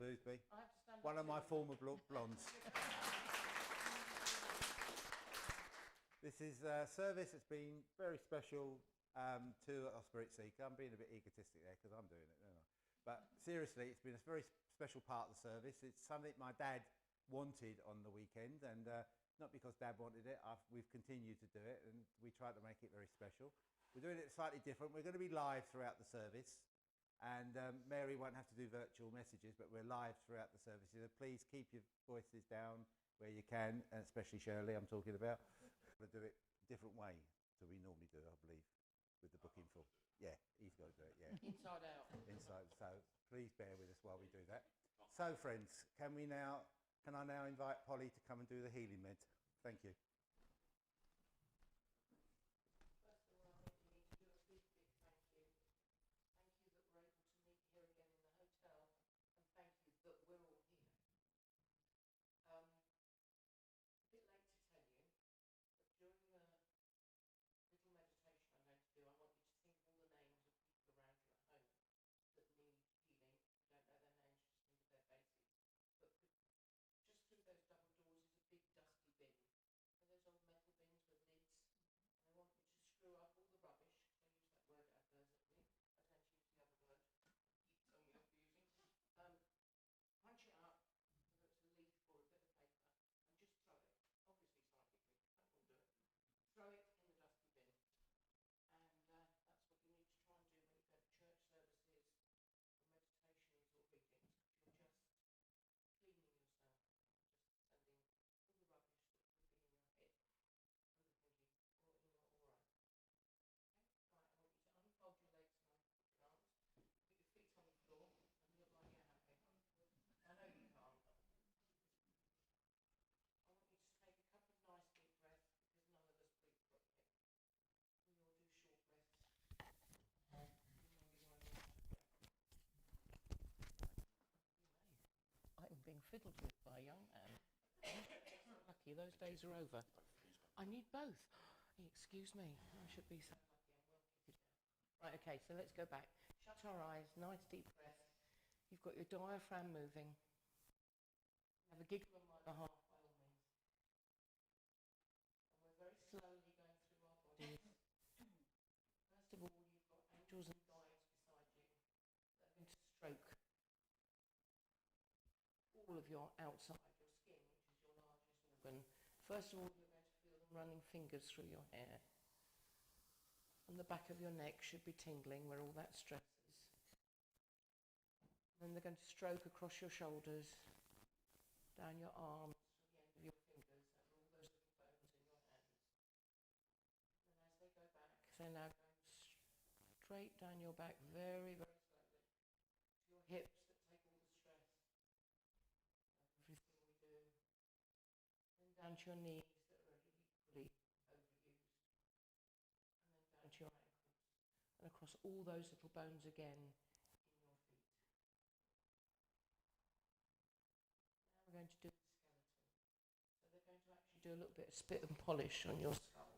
Boothby. I have to stand One up of my too. former blondes. This is a service that's been very special to our Spirit Seeker. I'm being a bit egotistic there because I'm doing it, don't I? But seriously, it's been a very special part of the service. It's something my dad wanted on the weekend, and not because Dad wanted it. We've continued to do it, and we try to make it very special. We're doing it slightly different. We're going to be live throughout the service, and Mary won't have to do virtual messages, but we're live throughout the service. So please keep your voices down where you can, and especially Shirley, I'm talking about. We're going to do it a different way to we normally do, I believe, with the booking for. Yeah, he's got to do it, yeah. Inside out. Inside, so please bear with us while we do that. So friends, can I now invite Polly to come and do the healing med? Thank you. First of all, I think we need to do a big thank you. Thank you that we're able to meet here again in the hotel, and thank you that we're all here. A bit late to tell you, but during the little meditation I'm going to do, I want you to think of all the names of people around you at home that need healing. You don't know their names, just think of their faces. But just through those double doors is a big dusty bin. And those old metal bins with lids. And I want you to screw up all the rubbish, because I use that word adversely. I tend to use the other word. You tell me off for using. Punch it up, whether it's a leaf or a bit of paper, and just throw it. Obviously slightly quick, that will do it. Throw it in the dusty bin. And that's what you need to try and do when you go to church services or meditations or readings. You're just cleaning yourself, just sending all the rubbish that could be in your head and the thinking, in your aura. Okay? Right, I want you to unfold your legs and unfold your arms. Put your feet on the floor and look like you're happy. I know you can't. I want you to take a couple of nice deep breaths, because none of us breathe properly. We all do short breaths. I'm being fiddled with by a young man. Lucky, those days are over. I need both. Excuse me, I should be so lucky. Right, okay, so let's go back. Shut our eyes, nice deep breath. You've got your diaphragm moving. Have a giggle on my behalf, by all means. And we're very slowly going through our bodies. First of all, you've got angels and guides beside you that are going to stroke all of your outside, your skin, which is your largest organ. First of all, you're going to feel them running fingers through your hair. And the back of your neck should be tingling where all that stress is. And then they're going to stroke across your shoulders, down your arms, to the end of your fingers, over all those little bones in your hands. And as they go back, they're now going straight down your back very, very slowly to your hips that take all the stress of everything we do. Then down to your knees that are equally overused. And then down to your ankles. And across all those little bones again in your feet. Now we're going to do the skeleton. So they're going to actually do a little bit of spit and polish on your skull.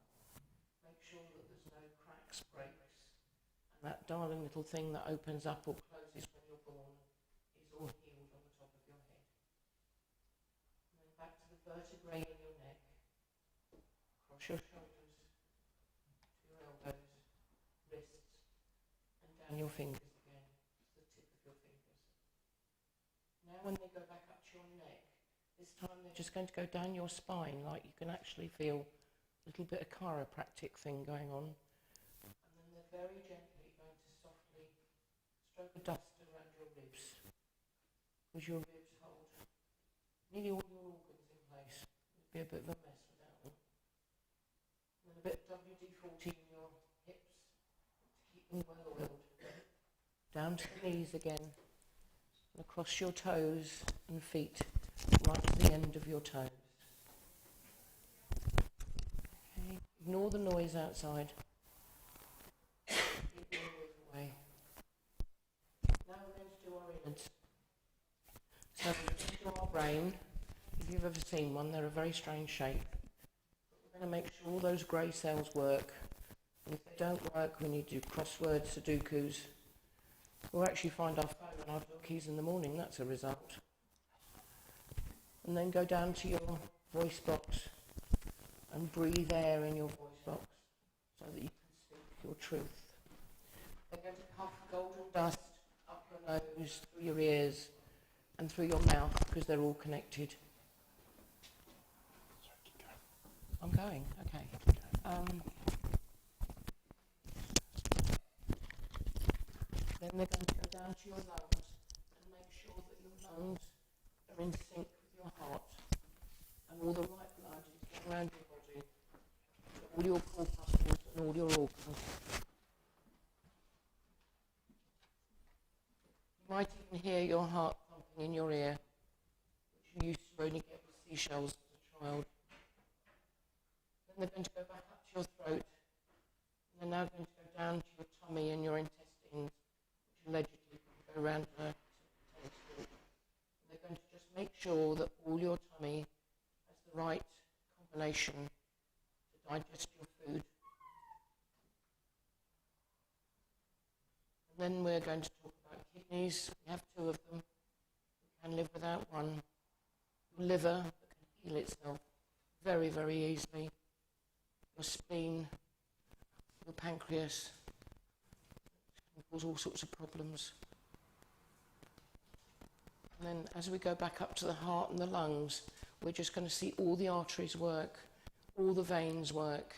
Make sure that there's no cracks, breaks. And that darling little thing that opens up or closes when you're born is all healed on the top of your head. And then back to the vertebrae in your neck, across your shoulders, to your elbows, wrists, and down your fingers again, to the tip of your fingers. Now when they go back up to your neck, this time they're just going to go down your spine, like you can actually feel a little bit of chiropractic thing going on. And then they're very gently going to softly stroke the dust around your ribs, because your ribs hold nearly all your organs in place. It'd be a bit of a mess without them. And then a bit of WD-40 in your hips to keep them well oiled. Down to the knees again, and across your toes and feet, right to the end of your toes. Okay. Ignore the noise outside. Keep the noise away. Now we're going to do our innards. So into our brain, if you've ever seen one, they're a very strange shape. We're going to make sure all those grey cells work. And if they don't work, we need to do crosswords, Sudokus. We'll actually find our phone and I'll do keys in the morning, that's a result. And then go down to your voice box and breathe air in your voice box so that you can speak your truth. They're going to puff golden dust up your nose, through your ears, and through your mouth, because they're all connected. I'm going, okay. Then they're going to go down to your lungs and make sure that your lungs are in sync with your heart, and all the right blood is going around your body, to all your corpuscles and all your organs. You might even hear your heart pumping in your ear, which you used to only get with seashells as a child. Then they're going to go back up to your throat, and they're now going to go down to your tummy and your intestines, which allegedly go around to the tail. They're going to just make sure that all your tummy has the right combination to digest your food. And then we're going to talk about kidneys. We have 2 of them. We can live without one. Your liver that can heal itself very, very easily. Your spleen, your pancreas, can cause all sorts of problems. And then as we go back up to the heart and the lungs, we're just going to see all the arteries work, all the veins work,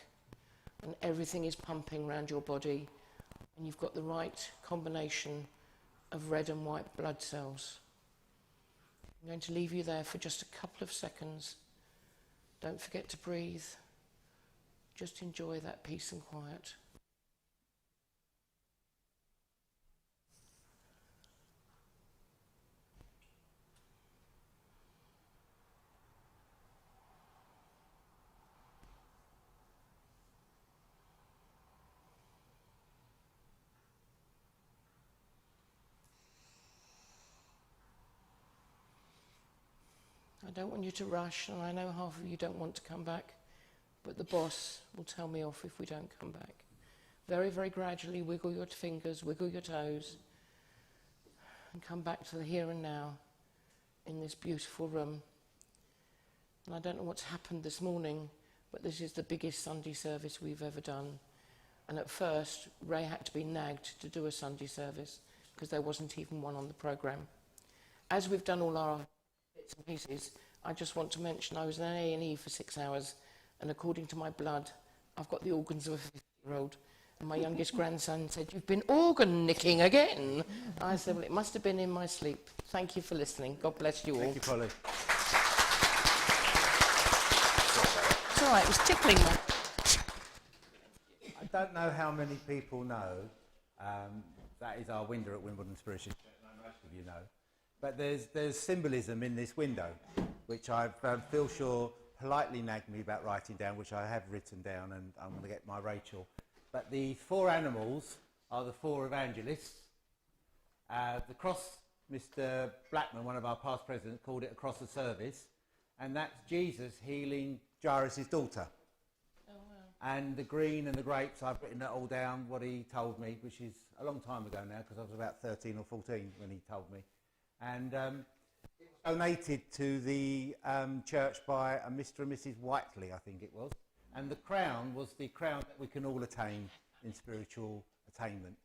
and everything is pumping around your body, and you've got the right combination of red and white blood cells. I'm going to leave you there for just a couple of seconds. Don't forget to breathe. Just enjoy that peace and quiet. I don't want you to rush, and I know half of you don't want to come back, but the boss will tell me off if we don't come back. Very, very gradually wiggle your fingers, wiggle your toes, and come back to the here and now in this beautiful room. And I don't know what's happened this morning, but this is the biggest Sunday service we've ever done. And at first, Ray had to be nagged to do a Sunday service because there wasn't even one on the programme. As we've done all our bits and pieces, I just want to mention I was in A&E for 6 hours, and according to my blood, I've got the organs of a 50-year-old. And my youngest grandson said, "You've been organ nicking again." I said, "Well, it must have been in my sleep." Thank you for listening. God bless you all. Thank you, Polly. It's all right, it was tickling me. I don't know how many people know that is our window at Wimbledon Spiritualist Church. I know most of you know. But there's symbolism in this window, which I feel sure politely nagged me about writing down, which I have written down, and I'm going to get my Rachel. But the 4 animals are the 4 evangelists. The cross, Mr. Blackman, one of our past presidents, called it a cross of service, and that's Jesus healing Jairus' daughter. Oh, wow. And the green and the grapes, I've written that all down, what he told me, which is a long time ago now, because I was about 13 or 14 when he told me. And it was donated to the church by a Mr. and Mrs. Whiteley, I think it was. And the crown was the crown that we can all attain in spiritual attainment.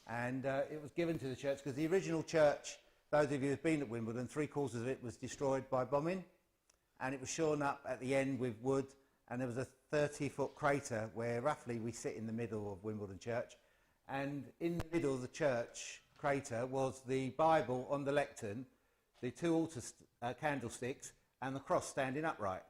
And it was given to the church because the original church, those of you who have been at Wimbledon, 3/4 of it was destroyed by bombing. And it was shorn up at the end with wood. And there was a 30-foot crater where roughly we sit in the middle of Wimbledon Church. And in the middle of the church crater was the Bible on the lectern, the 2 altar candlesticks, and the cross standing upright.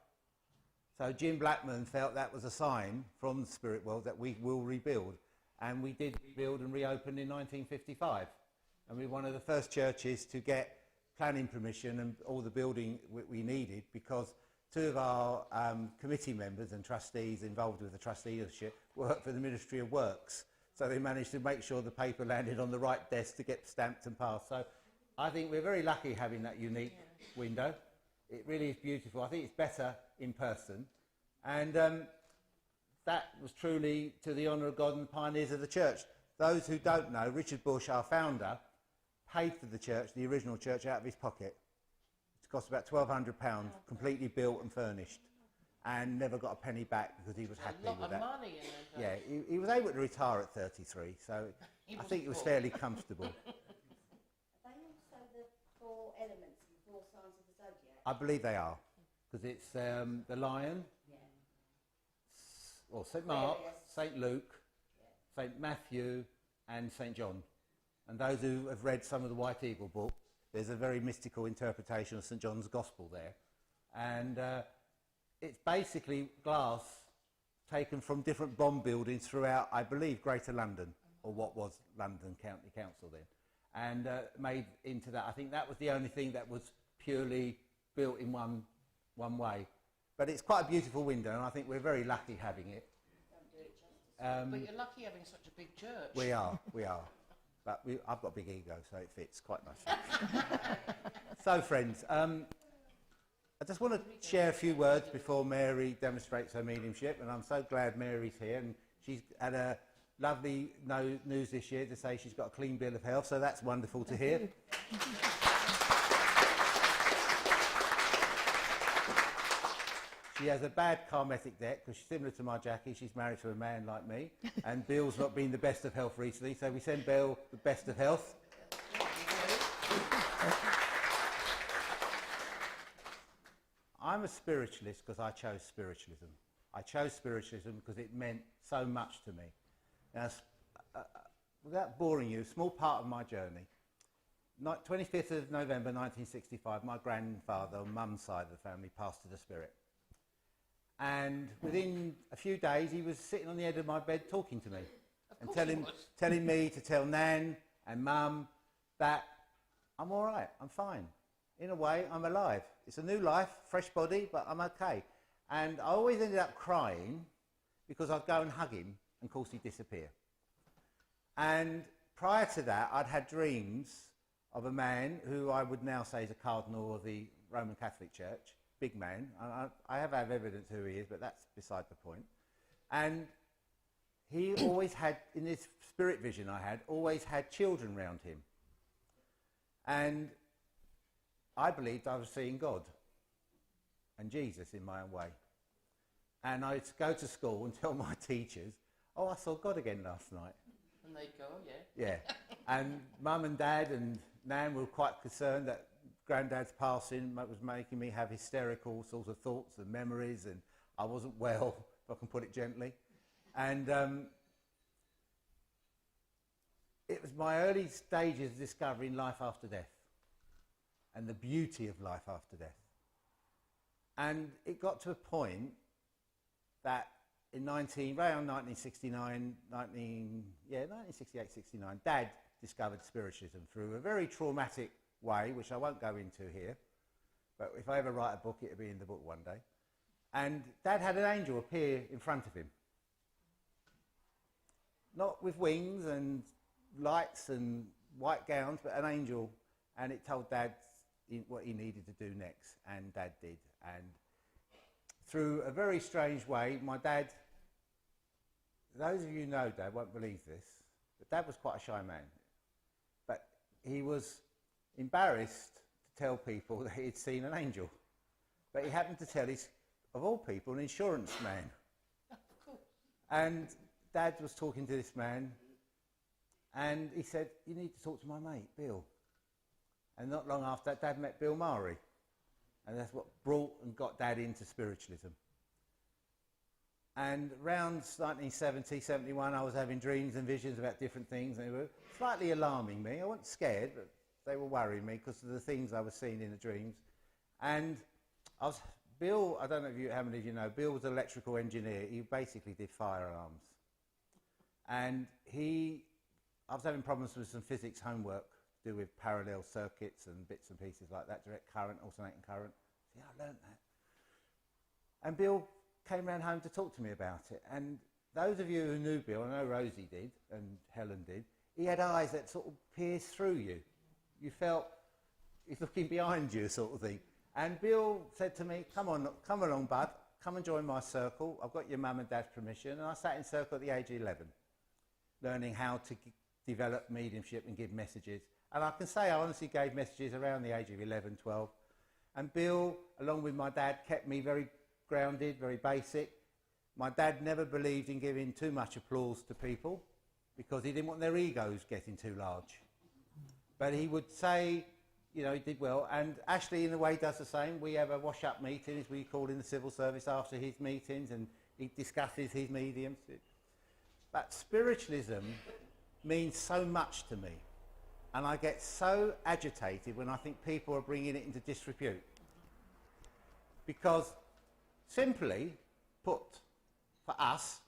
So Jim Blackman felt that was a sign from the spirit world that we will rebuild. And we did rebuild and reopen in 1955. And we were one of the first churches to get planning permission and all the building we needed, because 2 of our committee members and trustees involved with the trusteeship worked for the Ministry of Works. So they managed to make sure the paper landed on the right desk to get stamped and passed. So I think we're very lucky having that unique window. It really is beautiful. I think it's better in person. And that was truly to the honour of God and the pioneers of the church. Those who don't know, Richard Bush, our founder, paid for the church, the original church, out of his pocket. It cost about £1,200, completely built and furnished, and never got a penny back because he was happy with that. A lot of money in those days. Yeah, he was able to retire at 33, so I think he was fairly comfortable. Are they also the 4 elements and 4 signs of the zodiac? I believe they are, because it's the lion, well, St. Mark, St. Luke, St. Matthew, and St. John. And those who have read some of the White Eagle book, there's a very mystical interpretation of St. John's Gospel there. And it's basically glass taken from different bomb buildings throughout, I believe, Greater London, or what was London County Council then, and made into that. I think that was the only thing that was purely built in one way. But it's quite a beautiful window, and I think we're very lucky having it. Don't do it justice. But you're lucky having such a big church. We are. But I've got a big ego, so it fits quite nicely. So, friends, I just want to share a few words before Mary demonstrates her mediumship, and I'm so glad Mary's here, and she's had a lovely news this year to say she's got a clean bill of health, so that's wonderful to hear. She has a bad karmatic debt because she's similar to my Jackie. She's married to a man like me, and Bill's not been the best of health recently, so we send Bill the best of health. I'm a spiritualist because I chose spiritualism. I chose spiritualism because it meant so much to me. Now, without boring you, a small part of my journey. 25th of November 1965, my grandfather on mum's side of the family passed to the spirit. And within a few days, he was sitting on the edge of my bed talking to me. And telling me to tell Nan and Mum that I'm all right, I'm fine. In a way, I'm alive. It's a new life, fresh body, but I'm okay. And I always ended up crying because I'd go and hug him, and of course he'd disappear. And prior to that, I'd had dreams of a man who I would now say is a cardinal of the Roman Catholic Church, big man. I have evidence who he is, but that's beside the point. And he always had, in this spirit vision I had, always had children round him. And I believed I was seeing God and Jesus in my own way. And I'd go to school and tell my teachers, oh, I saw God again last night. And they'd go, oh, yeah. Yeah. And Mum and Dad and Nan were quite concerned that Granddad's passing was making me have hysterical sorts of thoughts and memories, and I wasn't well, if I can put it gently. And it was my early stages of discovering life after death and the beauty of life after death. And it got to a point that in around 1969, 1968, 69, Dad discovered spiritualism through a very traumatic way, which I won't go into here, but if I ever write a book, it'll be in the book one day. And Dad had an angel appear in front of him. Not with wings and lights and white gowns, but an angel, and it told Dad what he needed to do next, and Dad did. And through a very strange way, my dad, those of you who know Dad won't believe this, but Dad was quite a shy man. But he was embarrassed to tell people that he'd seen an angel. But he happened to tell of all people, an insurance man. And Dad was talking to this man, and he said, you need to talk to my mate, Bill. And not long after that, Dad met Bill Murray. And that's what brought and got Dad into spiritualism. And around 1970, 71, I was having dreams and visions about different things. And they were slightly alarming me. I wasn't scared, but they were worrying me because of the things I was seeing in the dreams. And Bill, I don't know how many of you know, Bill was an electrical engineer. He basically did fire alarms. And I was having problems with some physics homework to do with parallel circuits and bits and pieces like that, direct current, alternating current. Yeah, I learned that. And Bill came round home to talk to me about it. And those of you who knew Bill, I know Rosie did and Helen did, he had eyes that sort of pierced through you. You felt he's looking behind you, sort of thing. And Bill said to me, come along, bud, come and join my circle. I've got your mum and dad's permission. And I sat in circle at the age of 11, learning how to develop mediumship and give messages. And I can say I honestly gave messages around the age of 11, 12. And Bill, along with my dad, kept me very grounded, very basic. My dad never believed in giving too much applause to people because he didn't want their egos getting too large. But he would say, you know, he did well. And Ashley, in a way, does the same. We have a wash-up meeting, as we call in the civil service, after his meetings, and he discusses his mediums. But spiritualism means so much to me. And I get so agitated when I think people are bringing it into disrepute. Because simply put, for us,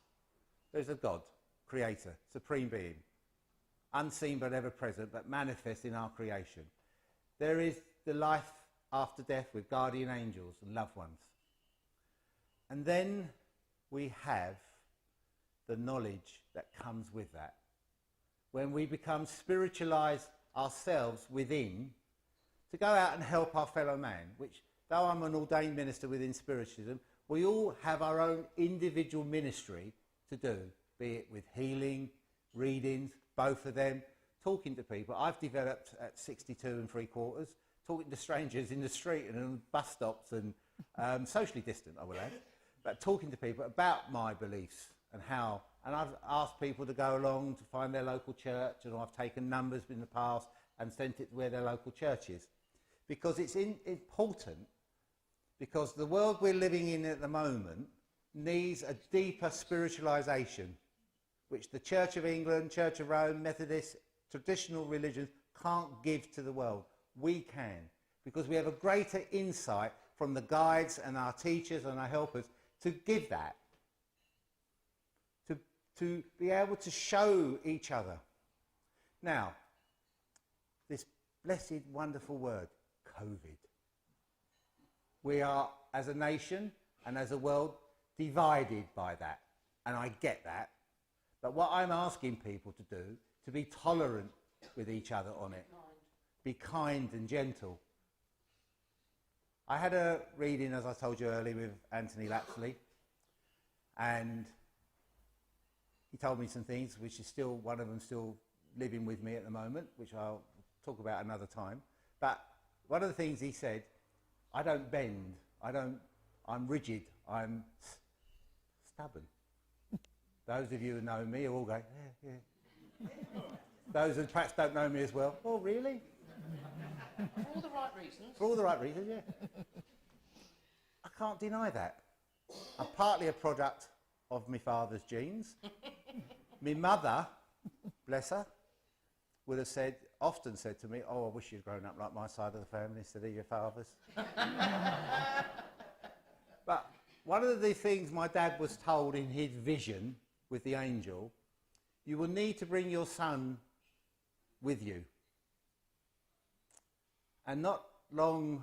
there's a God, creator, supreme being, unseen but ever present, but manifest in our creation. There is the life after death with guardian angels and loved ones. And then we have the knowledge that comes with that. When we become spiritualized ourselves within, to go out and help our fellow man, which, though I'm an ordained minister within spiritualism, we all have our own individual ministry to do, be it with healing, readings, both of them, talking to people. I've developed at 62 3/4, talking to strangers in the street and on bus stops and socially distant, I will add, but talking to people about my beliefs and how. And I've asked people to go along to find their local church, and I've taken numbers in the past and sent it to where their local church is. Because it's important, because the world we're living in at the moment needs a deeper spiritualisation, which the Church of England, Church of Rome, Methodist, traditional religions can't give to the world. We can, because we have a greater insight from the guides and our teachers and our helpers to give that. To be able to show each other. Now, this blessed, wonderful word, COVID. We are, as a nation and as a world, divided by that. And I get that. But what I'm asking people to do, to be tolerant with each other on it. Be kind and gentle. I had a reading, as I told you earlier, with Anthony Lapsley. And he told me some things, which is still, one of them still living with me at the moment, which I'll talk about another time. But one of the things he said, I don't bend, I'm rigid, I'm stubborn. Those of you who know me are all going, yeah. Those who perhaps don't know me as well, oh really? For all the right reasons. For all the right reasons, yeah. I can't deny that. I'm partly a product of my father's genes. My mother, bless her, would have said, often said to me, oh, I wish you'd grown up like my side of the family instead of your father's. But one of the things my dad was told in his vision with the angel, you will need to bring your son with you. And not long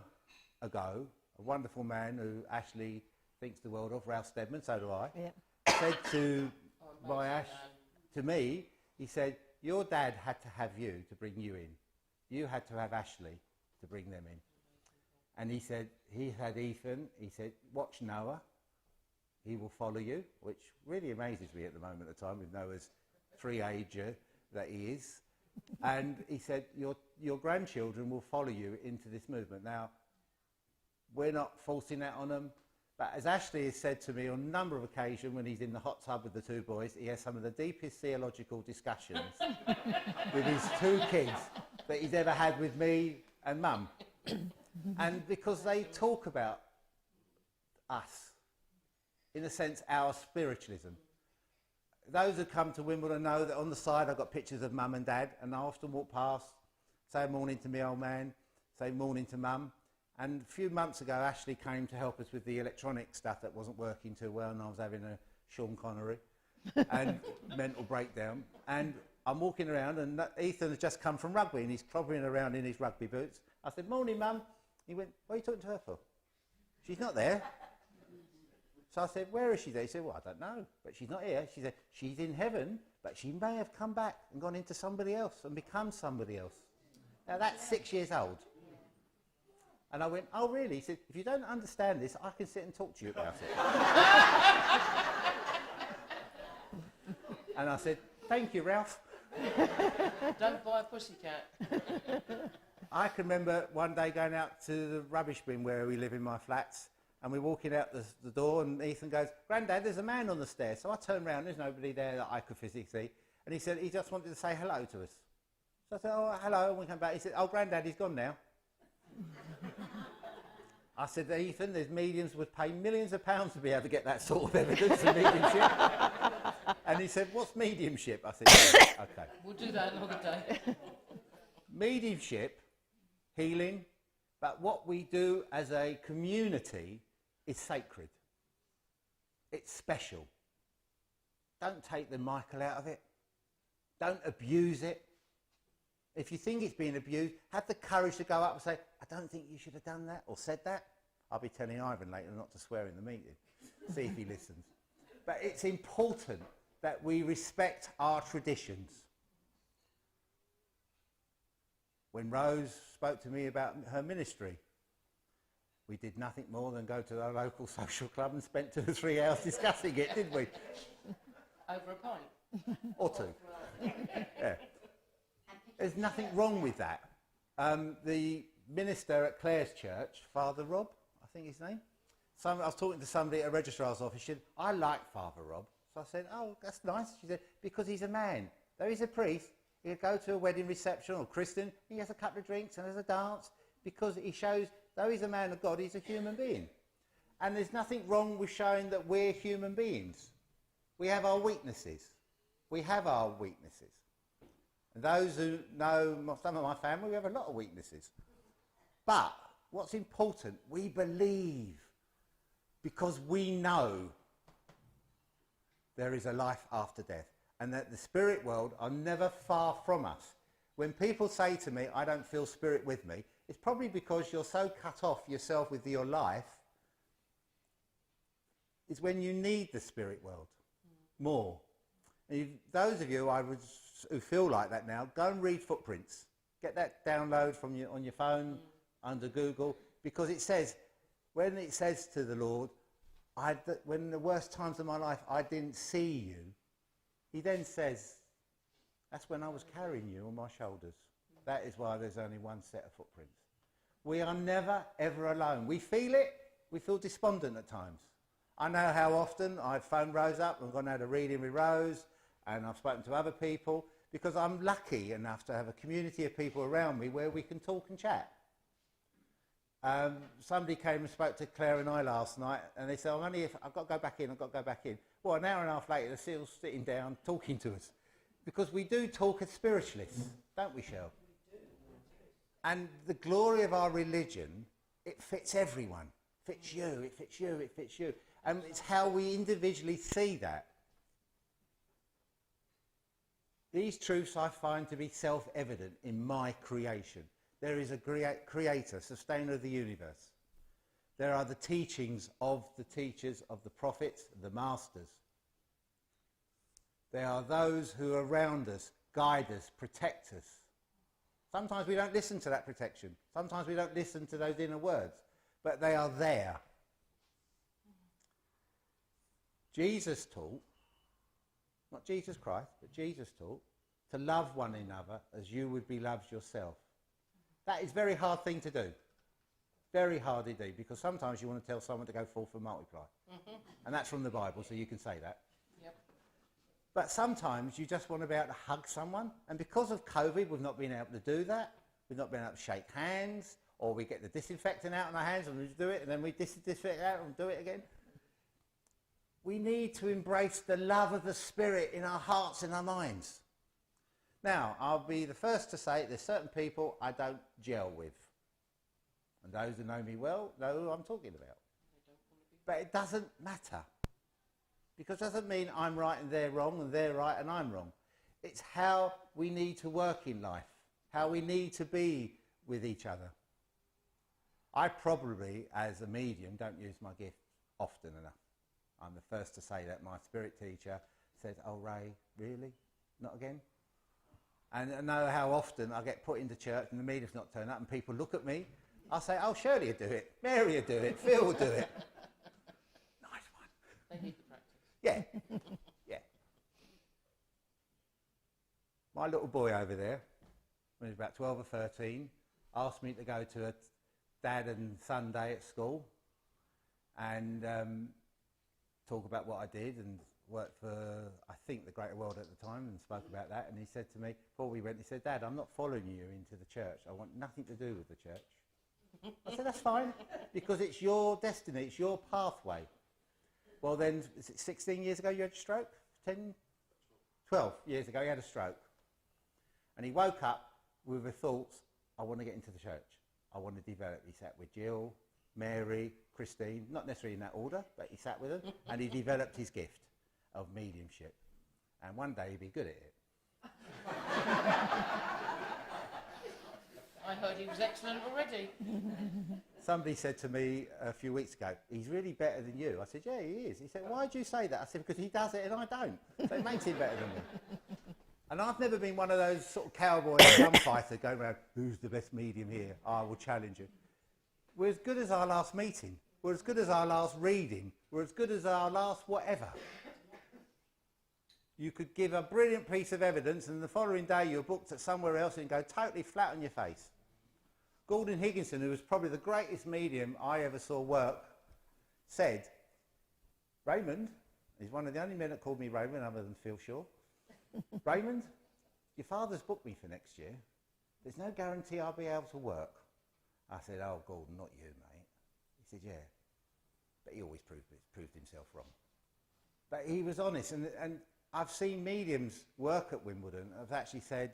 ago, a wonderful man who Ashley thinks the world of, Ralph Steadman, so do I, said to to me, he said, your dad had to have you to bring you in. You had to have Ashley to bring them in. And he said, he had Ethan, he said, watch Noah, he will follow you, which really amazes me at the moment of time with Noah's free ager that he is. And he said, your grandchildren will follow you into this movement. Now, we're not forcing that on them. But as Ashley has said to me on a number of occasions when he's in the hot tub with the two boys, he has some of the deepest theological discussions with his two kids that he's ever had with me and Mum. And because they talk about us, in a sense, our spiritualism. Those who come to Wimbledon know that on the side I've got pictures of Mum and Dad, and I often walk past, say morning to me old man, say morning to Mum. And a few months ago, Ashley came to help us with the electronic stuff that wasn't working too well, and I was having a Sean Connery and mental breakdown. And I'm walking around, and Ethan has just come from rugby, and he's clobbering around in his rugby boots. I said, morning, Mum. He went, what are you talking to her for? She's not there. So I said, where is she there? He said, well, I don't know, but she's not here. She said, she's in heaven, but she may have come back and gone into somebody else and become somebody else. Now, that's 6 years old. And I went, oh, really? He said, if you don't understand this, I can sit and talk to you about it. And I said, thank you, Ralph. Don't buy a pussycat. I can remember one day going out to the rubbish bin where we live in my flats, and we're walking out the door, and Ethan goes, "Grandad, there's a man on the stairs." So I turned round, there's nobody there that I could physically see, and he said he just wanted to say hello to us. So I said, "Oh, hello," and we come back. He said, "Oh, Grandad, he's gone now." I said, "Ethan, there's mediums would pay millions of pounds to be able to get that sort of evidence of mediumship." And he said, "What's mediumship?" I said, "Yeah, okay. We'll do that another day. Mediumship, healing, but what we do as a community is sacred. It's special. Don't take the Michael out of it. Don't abuse it. If you think it's being abused, have the courage to go up and say, "I don't think you should have done that or said that." I'll be telling Ivan later not to swear in the meeting. See if he listens. But it's important that we respect our traditions. When Rose spoke to me about her ministry, we did nothing more than go to our local social club and spent 2 or 3 hours discussing it, didn't we? Over a pint. Or 2. Yeah. There's nothing wrong with that. The minister at Clare's church, Father Rob, I think his name. I was talking to somebody at a registrar's office. She said, "I like Father Rob." So I said, "Oh, that's nice." She said, "Because he's a man. Though he's a priest, he'll go to a wedding reception or Christian, he has a couple of drinks and there's a dance, because he shows, though he's a man of God, he's a human being." And there's nothing wrong with showing that we're human beings. We have our weaknesses. We have our weaknesses. And those who know some of my family, we have a lot of weaknesses. But what's important, we believe, because we know there is a life after death, and that the spirit world are never far from us. When people say to me, "I don't feel spirit with me," it's probably because you're so cut off yourself with your life. It's when you need the spirit world more. And those of you who feel like that now, go and read Footprints. Get that download from on your phone under Google, because it says, when it says to the Lord, when in the worst times of my life I didn't see you, he then says, "That's when I was carrying you on my shoulders." That is why there's only one set of footprints. We are never, ever alone. We feel it. We feel despondent at times. I know how often I've phoned Rose up and gone out a reading with Rose, and I've spoken to other people, because I'm lucky enough to have a community of people around me where we can talk and chat. Somebody came and spoke to Claire and I last night, and they said, "I've got to go back in, I've got to go back in." Well, an hour and a half later, they're still sitting down talking to us. Because we do talk as spiritualists, don't we, Shel? And the glory of our religion, it fits everyone. It fits you, it fits you, it fits you. And it's how we individually see that. These truths I find to be self-evident in my creation. There is a creator, sustainer of the universe. There are the teachings of the teachers, of the prophets, the masters. There are those who are around us, guide us, protect us. Sometimes we don't listen to that protection. Sometimes we don't listen to those inner words, but they are there. Jesus taught, not Jesus Christ, but Jesus taught, to love one another as you would be loved yourself. That is a very hard thing to do. Very hard to do, because sometimes you want to tell someone to go forth and multiply. And that's from the Bible, so you can say that. Yep. But sometimes you just want to be able to hug someone, and because of COVID, we've not been able to do that. We've not been able to shake hands, or we get the disinfectant out in our hands and we do it, and then we disinfect it out and do it again. We need to embrace the love of the Spirit in our hearts and our minds. Now, I'll be the first to say there's certain people I don't gel with. And those who know me well know who I'm talking about. But it doesn't matter. Because it doesn't mean I'm right and they're wrong, and they're right and I'm wrong. It's how we need to work in life, how we need to be with each other. I probably, as a medium, don't use my gift often enough. I'm the first to say that. My spirit teacher said, "Oh, Ray, really? Not again?" And I know how often I get put into church and the medium's not turning up and people look at me. I'll say, "Oh, Shirley will do it, Mary will do it, Phil will do it." Nice one. They need the practice. Yeah, yeah. My little boy over there, when he was about 12 or 13, asked me to go to a dad and son day at school and talk about what I did, and worked for, I think, the Greater World at the time, and spoke about that. And he said to me, before we went, he said, Dad, I'm not following you into the church. I want nothing to do with the church. I said, that's fine, because it's your destiny, it's your pathway. Well then, is it 16 years ago you had a stroke? 10, 12 years ago he had a stroke. And he woke up with the thoughts, I want to get into the church. I want to develop. He sat with Jill, Mary, Christine, not necessarily in that order, but he sat with them, and he developed his gift of mediumship. And one day he'd be good at it. I heard he was excellent already. Somebody said to me a few weeks ago, he's really better than you. I said, yeah, he is. He said, why did you say that? I said, because he does it and I don't. So it makes him better than me. And I've never been one of those sort of cowboy gunfighter going around, who's the best medium here? I will challenge you. We're as good as our last meeting. We're as good as our last reading. We're as good as our last whatever. You could give a brilliant piece of evidence and the following day you're booked at somewhere else and go totally flat on your face. Gordon Higginson, who was probably the greatest medium I ever saw work, said, Raymond, he's one of the only men that called me Raymond other than Phil Shaw. Raymond, your father's booked me for next year. There's no guarantee I'll be able to work. I said, oh, Gordon, not you, mate. He said, yeah. But he always proved himself wrong. But he was honest. And I've seen mediums work at Wimbledon have actually said,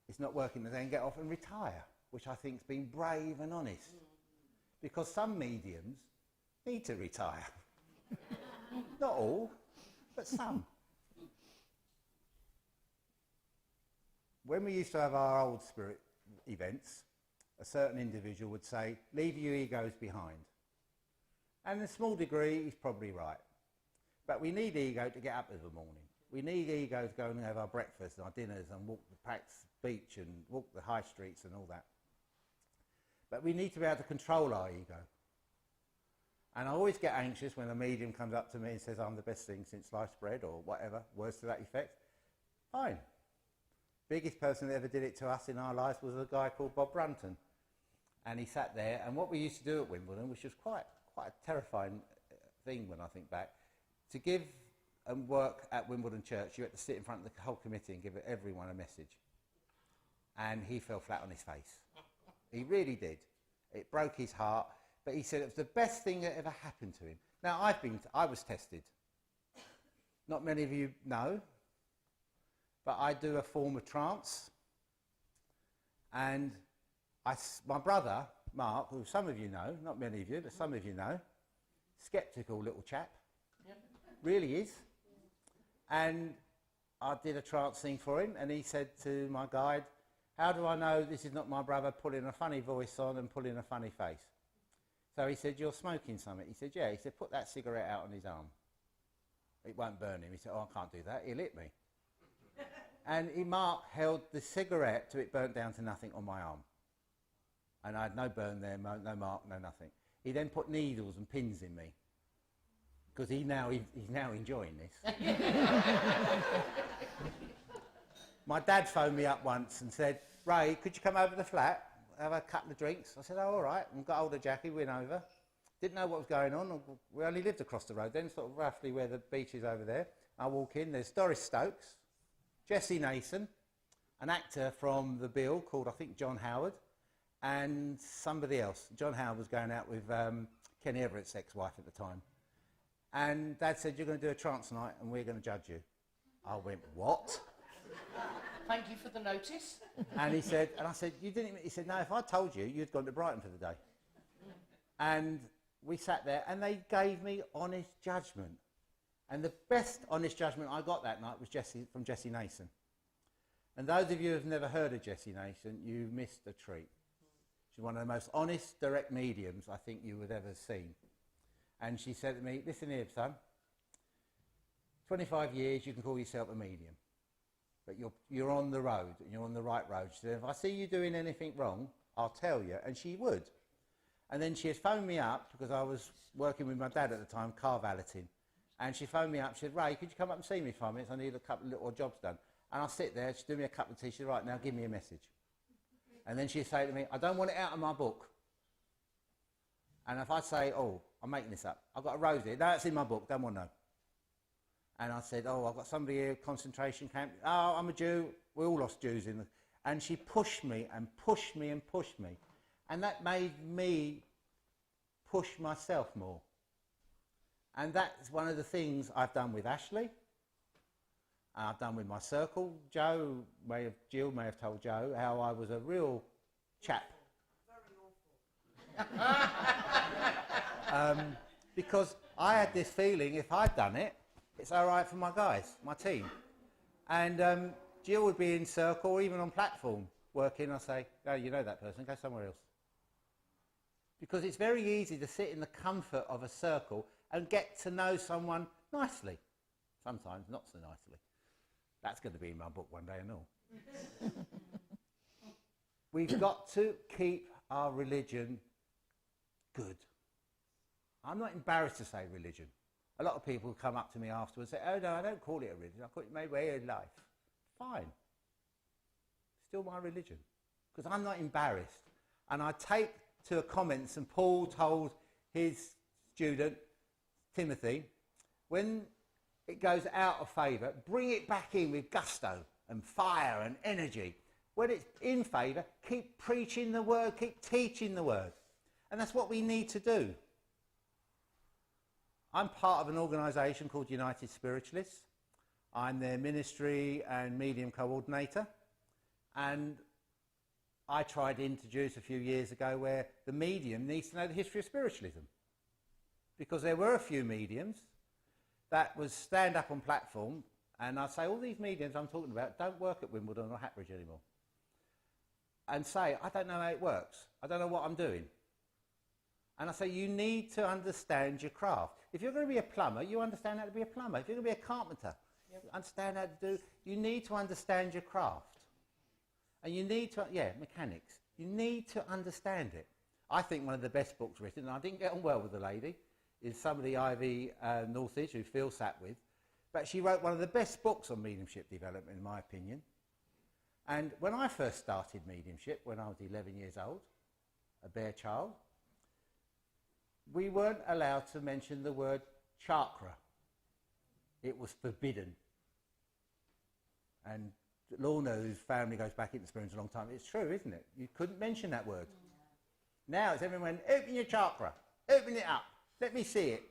it's not working, and then get off and retire, which I think has been brave and honest. Because some mediums need to retire. Not all, but some. When we used to have our old spirit events, a certain individual would say, leave your egos behind. And in a small degree, he's probably right. But we need ego to get up in the morning. We need ego to go and have our breakfast and our dinners and walk the Pax Beach and walk the high streets and all that. But we need to be able to control our ego. And I always get anxious when a medium comes up to me and says, I'm the best thing since sliced bread, or whatever, words to that effect. Fine. Biggest person that ever did it to us in our lives was a guy called Bob Brunton. And he sat there, and what we used to do at Wimbledon, which was quite a terrifying thing when I think back, to give and work at Wimbledon Church, you had to sit in front of the whole committee and give everyone a message. And he fell flat on his face. He really did. It broke his heart, but he said it was the best thing that ever happened to him. Now, I was tested. Not many of you know, but I do a form of trance. And my brother, Mark, who some of you know, not many of you, but some of you know, sceptical little chap, really is. And I did a trance thing for him, and he said to my guide, how do I know this is not my brother pulling a funny voice on and pulling a funny face? So he said, you're smoking something. He said, yeah. He said, put that cigarette out on his arm. It won't burn him. He said, oh, I can't do that. He'll hit me. And Mark held the cigarette till it burnt down to nothing on my arm. And I had no burn there, no mark, no nothing. He then put needles and pins in me, because he's now enjoying this. My dad phoned me up once and said, Ray, could you come over to the flat, have a couple of drinks? I said, oh, all right. And got hold of Jackie, went over. Didn't know what was going on. We only lived across the road then, sort of roughly where the beach is over there. I walk in, there's Doris Stokes, Jessie Nason, an actor from The Bill called, I think, John Howard, and somebody else. John Howard was going out with Kenny Everett's ex-wife at the time. And Dad said, you're going to do a trance night and we're going to judge you. I went, what? Thank you for the notice. And he said, and I said, you didn't even, he said, no, if I told you, you'd gone to Brighton for the day. And we sat there and they gave me honest judgment. And the best honest judgment I got that night was from Jessie Nason. And those of you who have never heard of Jessie Nason, you missed a treat. She's one of the most honest, direct mediums I think you would ever seen. And she said to me, listen here, son, 25 years you can call yourself a medium, but you're on the road, and you're on the right road. She said, if I see you doing anything wrong, I'll tell you. And she would. And then she had phoned me up, because I was working with my dad at the time, car valeting. And she phoned me up, she said, Ray, could you come up and see me 5 minutes? I need a couple of little jobs done. And I'll sit there, she'd do me a cup of tea, she'd right, now give me a message. And then she'd say to me, I don't want it out of my book. And if I say, oh, I'm making this up, I've got a rose here, no, it's in my book, don't want to know. And I said, oh, I've got somebody here, concentration camp, oh, I'm a Jew, we all lost Jews in the... And she pushed me and pushed me and pushed me. And that made me push myself more. And that's one of the things I've done with Ashley, and I've done with my circle. Jill may have told Joe how I was a real chap. Very awful. Because I had this feeling if I'd done it, it's all right for my guys, my team. And Jill would be in circle or even on platform working. I'd say, oh, you know that person, go somewhere else. Because it's very easy to sit in the comfort of a circle and get to know someone nicely. Sometimes not so nicely. That's going to be in my book one day and all. We've got to keep our religion good. I'm not embarrassed to say religion. A lot of people come up to me afterwards and say, oh no, I don't call it a religion, I call it my way of life. Fine. Still my religion. Because I'm not embarrassed. And I take to comments, and Paul told his student, Timothy, when it goes out of favour, bring it back in with gusto and fire and energy. When it's in favour, keep preaching the word, keep teaching the word. And that's what we need to do. I'm part of an organisation called United Spiritualists. I'm their ministry and medium coordinator. And I tried to introduce a few years ago where the medium needs to know the history of spiritualism. Because there were a few mediums that would stand up on platform, and I'd say, all these mediums I'm talking about don't work at Wimbledon or Hatbridge anymore. And say, I don't know how it works. I don't know what I'm doing. And I say, you need to understand your craft. If you're going to be a plumber, you understand how to be a plumber. If you're going to be a carpenter, you understand how to do... You need to understand your craft. And you need to... mechanics. You need to understand it. I think one of the best books written, and I didn't get on well with the lady, is somebody Ivy Northridge, who Phil sat with. But she wrote one of the best books on mediumship development, in my opinion. And when I first started mediumship, when I was 11 years old, a bare child, we weren't allowed to mention the word chakra. It was forbidden. And Lorna, whose family goes back into spiritualism a long time, it's true, isn't it? You couldn't mention that word. Now it's everyone, open your chakra, open it up, let me see it.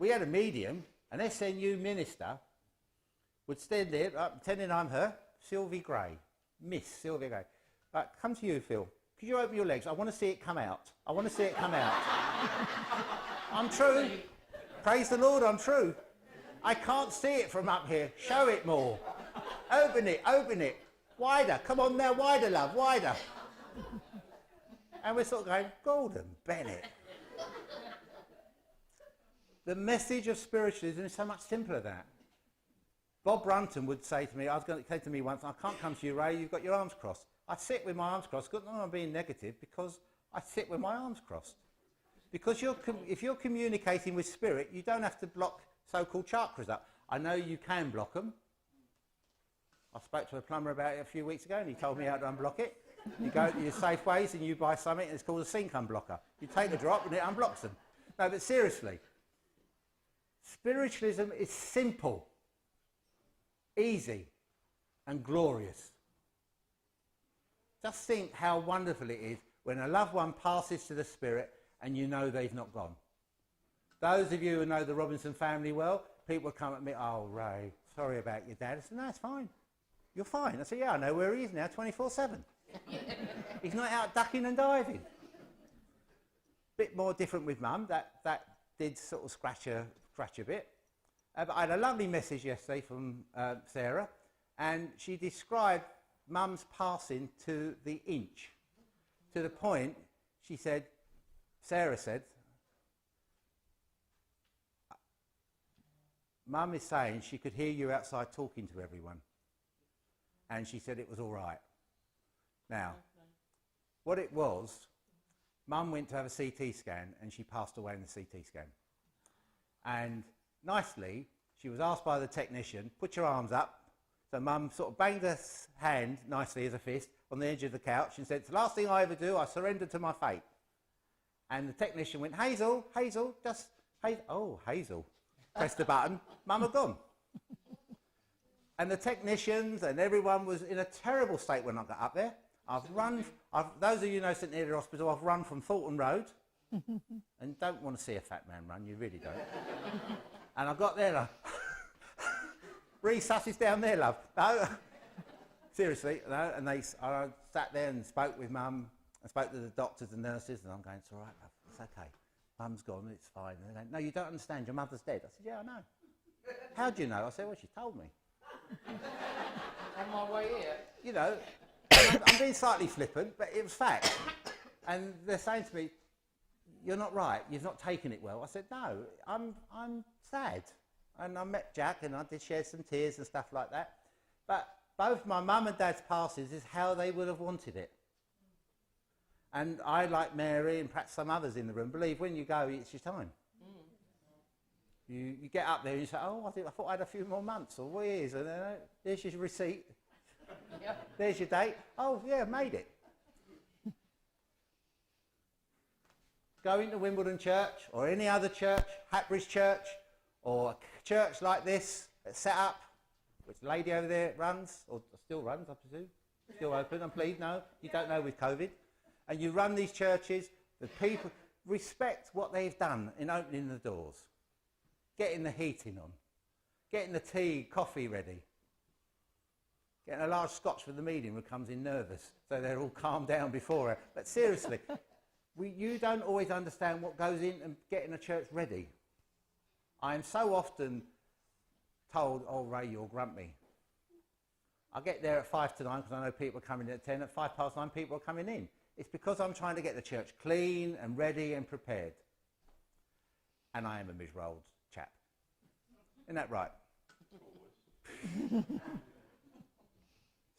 We had a medium, an SNU minister, would stand there, pretending I'm her, Sylvie Gray, Miss Sylvia Gray. Come to you, Phil. Could you open your legs? I want to see it come out. I want to see it come out. I'm true. Praise the Lord, I'm true. I can't see it from up here. Show it more. Open it, open it. Wider. Come on now, wider, love, wider. And we're sort of going, Gordon Bennett. The message of spiritualism is so much simpler than that. Bob Brunton would say to me, came to me once, I can't come to you, Ray, you've got your arms crossed. I sit with my arms crossed, not I'm being negative, because I sit with my arms crossed. Because if you're communicating with spirit, you don't have to block so-called chakras up. I know you can block them. I spoke to a plumber about it a few weeks ago, and he told me how to unblock it. You go to your Safeways and you buy something, and it's called a sink unblocker. You take a drop and it unblocks them. No, but seriously, spiritualism is simple, easy, and glorious. Just think how wonderful it is when a loved one passes to the spirit and you know they've not gone. Those of you who know the Robinson family well, people would come at me, oh, Ray, sorry about your dad. I said, no, it's fine. You're fine. I said, yeah, I know where he is now, 24/7. He's not out ducking and diving. Bit more different with Mum. That did sort of scratch a bit. But I had a lovely message yesterday from Sarah, and she described Mum's passing to the inch. To the point, Sarah said, Mum is saying she could hear you outside talking to everyone. And she said it was all right. Now, what it was, Mum went to have a CT scan and she passed away in the CT scan. And nicely, she was asked by the technician, put your arms up, So Mum sort of banged her hand nicely as a fist on the edge of the couch and said, "It's the last thing I ever do. I surrender to my fate." And the technician went, "Hazel, Hazel, just Hazel." Oh, Hazel. Pressed the button. Mum had gone. And the technicians and everyone was in a terrible state when I got up there. Those of you who know St Neots Hospital, I've run from Thornton Road. And don't want to see a fat man run, you really don't. And I got there, Resus is down there, love. No, seriously, no. And I sat there and spoke with Mum. I spoke to the doctors and nurses, and I'm going, "It's all right, love, it's okay. Mum's gone, it's fine." And they're going, "No, you don't understand, your mother's dead." I said, "Yeah, I know." "How do you know?" I said, "Well, she told me." On my way here. You know, I'm being slightly flippant, but it was fact. And they're saying to me, "You're not right, you've not taken it well." I said, "No, I'm sad." And I met Jack and I did share some tears and stuff like that. But both my mum and dad's passes is how they would have wanted it. And I, like Mary and perhaps some others in the room, believe when you go, it's your time. You get up there and you say, "Oh, I thought I had a few more months or years." And there's your receipt. Yeah. There's your date. "Oh, yeah, made it." Going to Wimbledon Church or any other church, Hatbridge Church, or a church like this that's set up, which the lady over there runs, or still runs, I presume, still open, I'm pleased, no, you don't know with COVID. And you run these churches, the people respect what they've done in opening the doors, getting the heating on, getting the tea, coffee ready, getting a large scotch for the medium who comes in nervous, so they're all calmed down before her. But seriously, you don't always understand what goes in and getting a church ready. I am so often told, "Oh, Ray, you're grumpy." I get there at 5 to 9 because I know people are coming in at 10. At 9:05, people are coming in. It's because I'm trying to get the church clean and ready and prepared. And I am a miserable old chap. Isn't that right?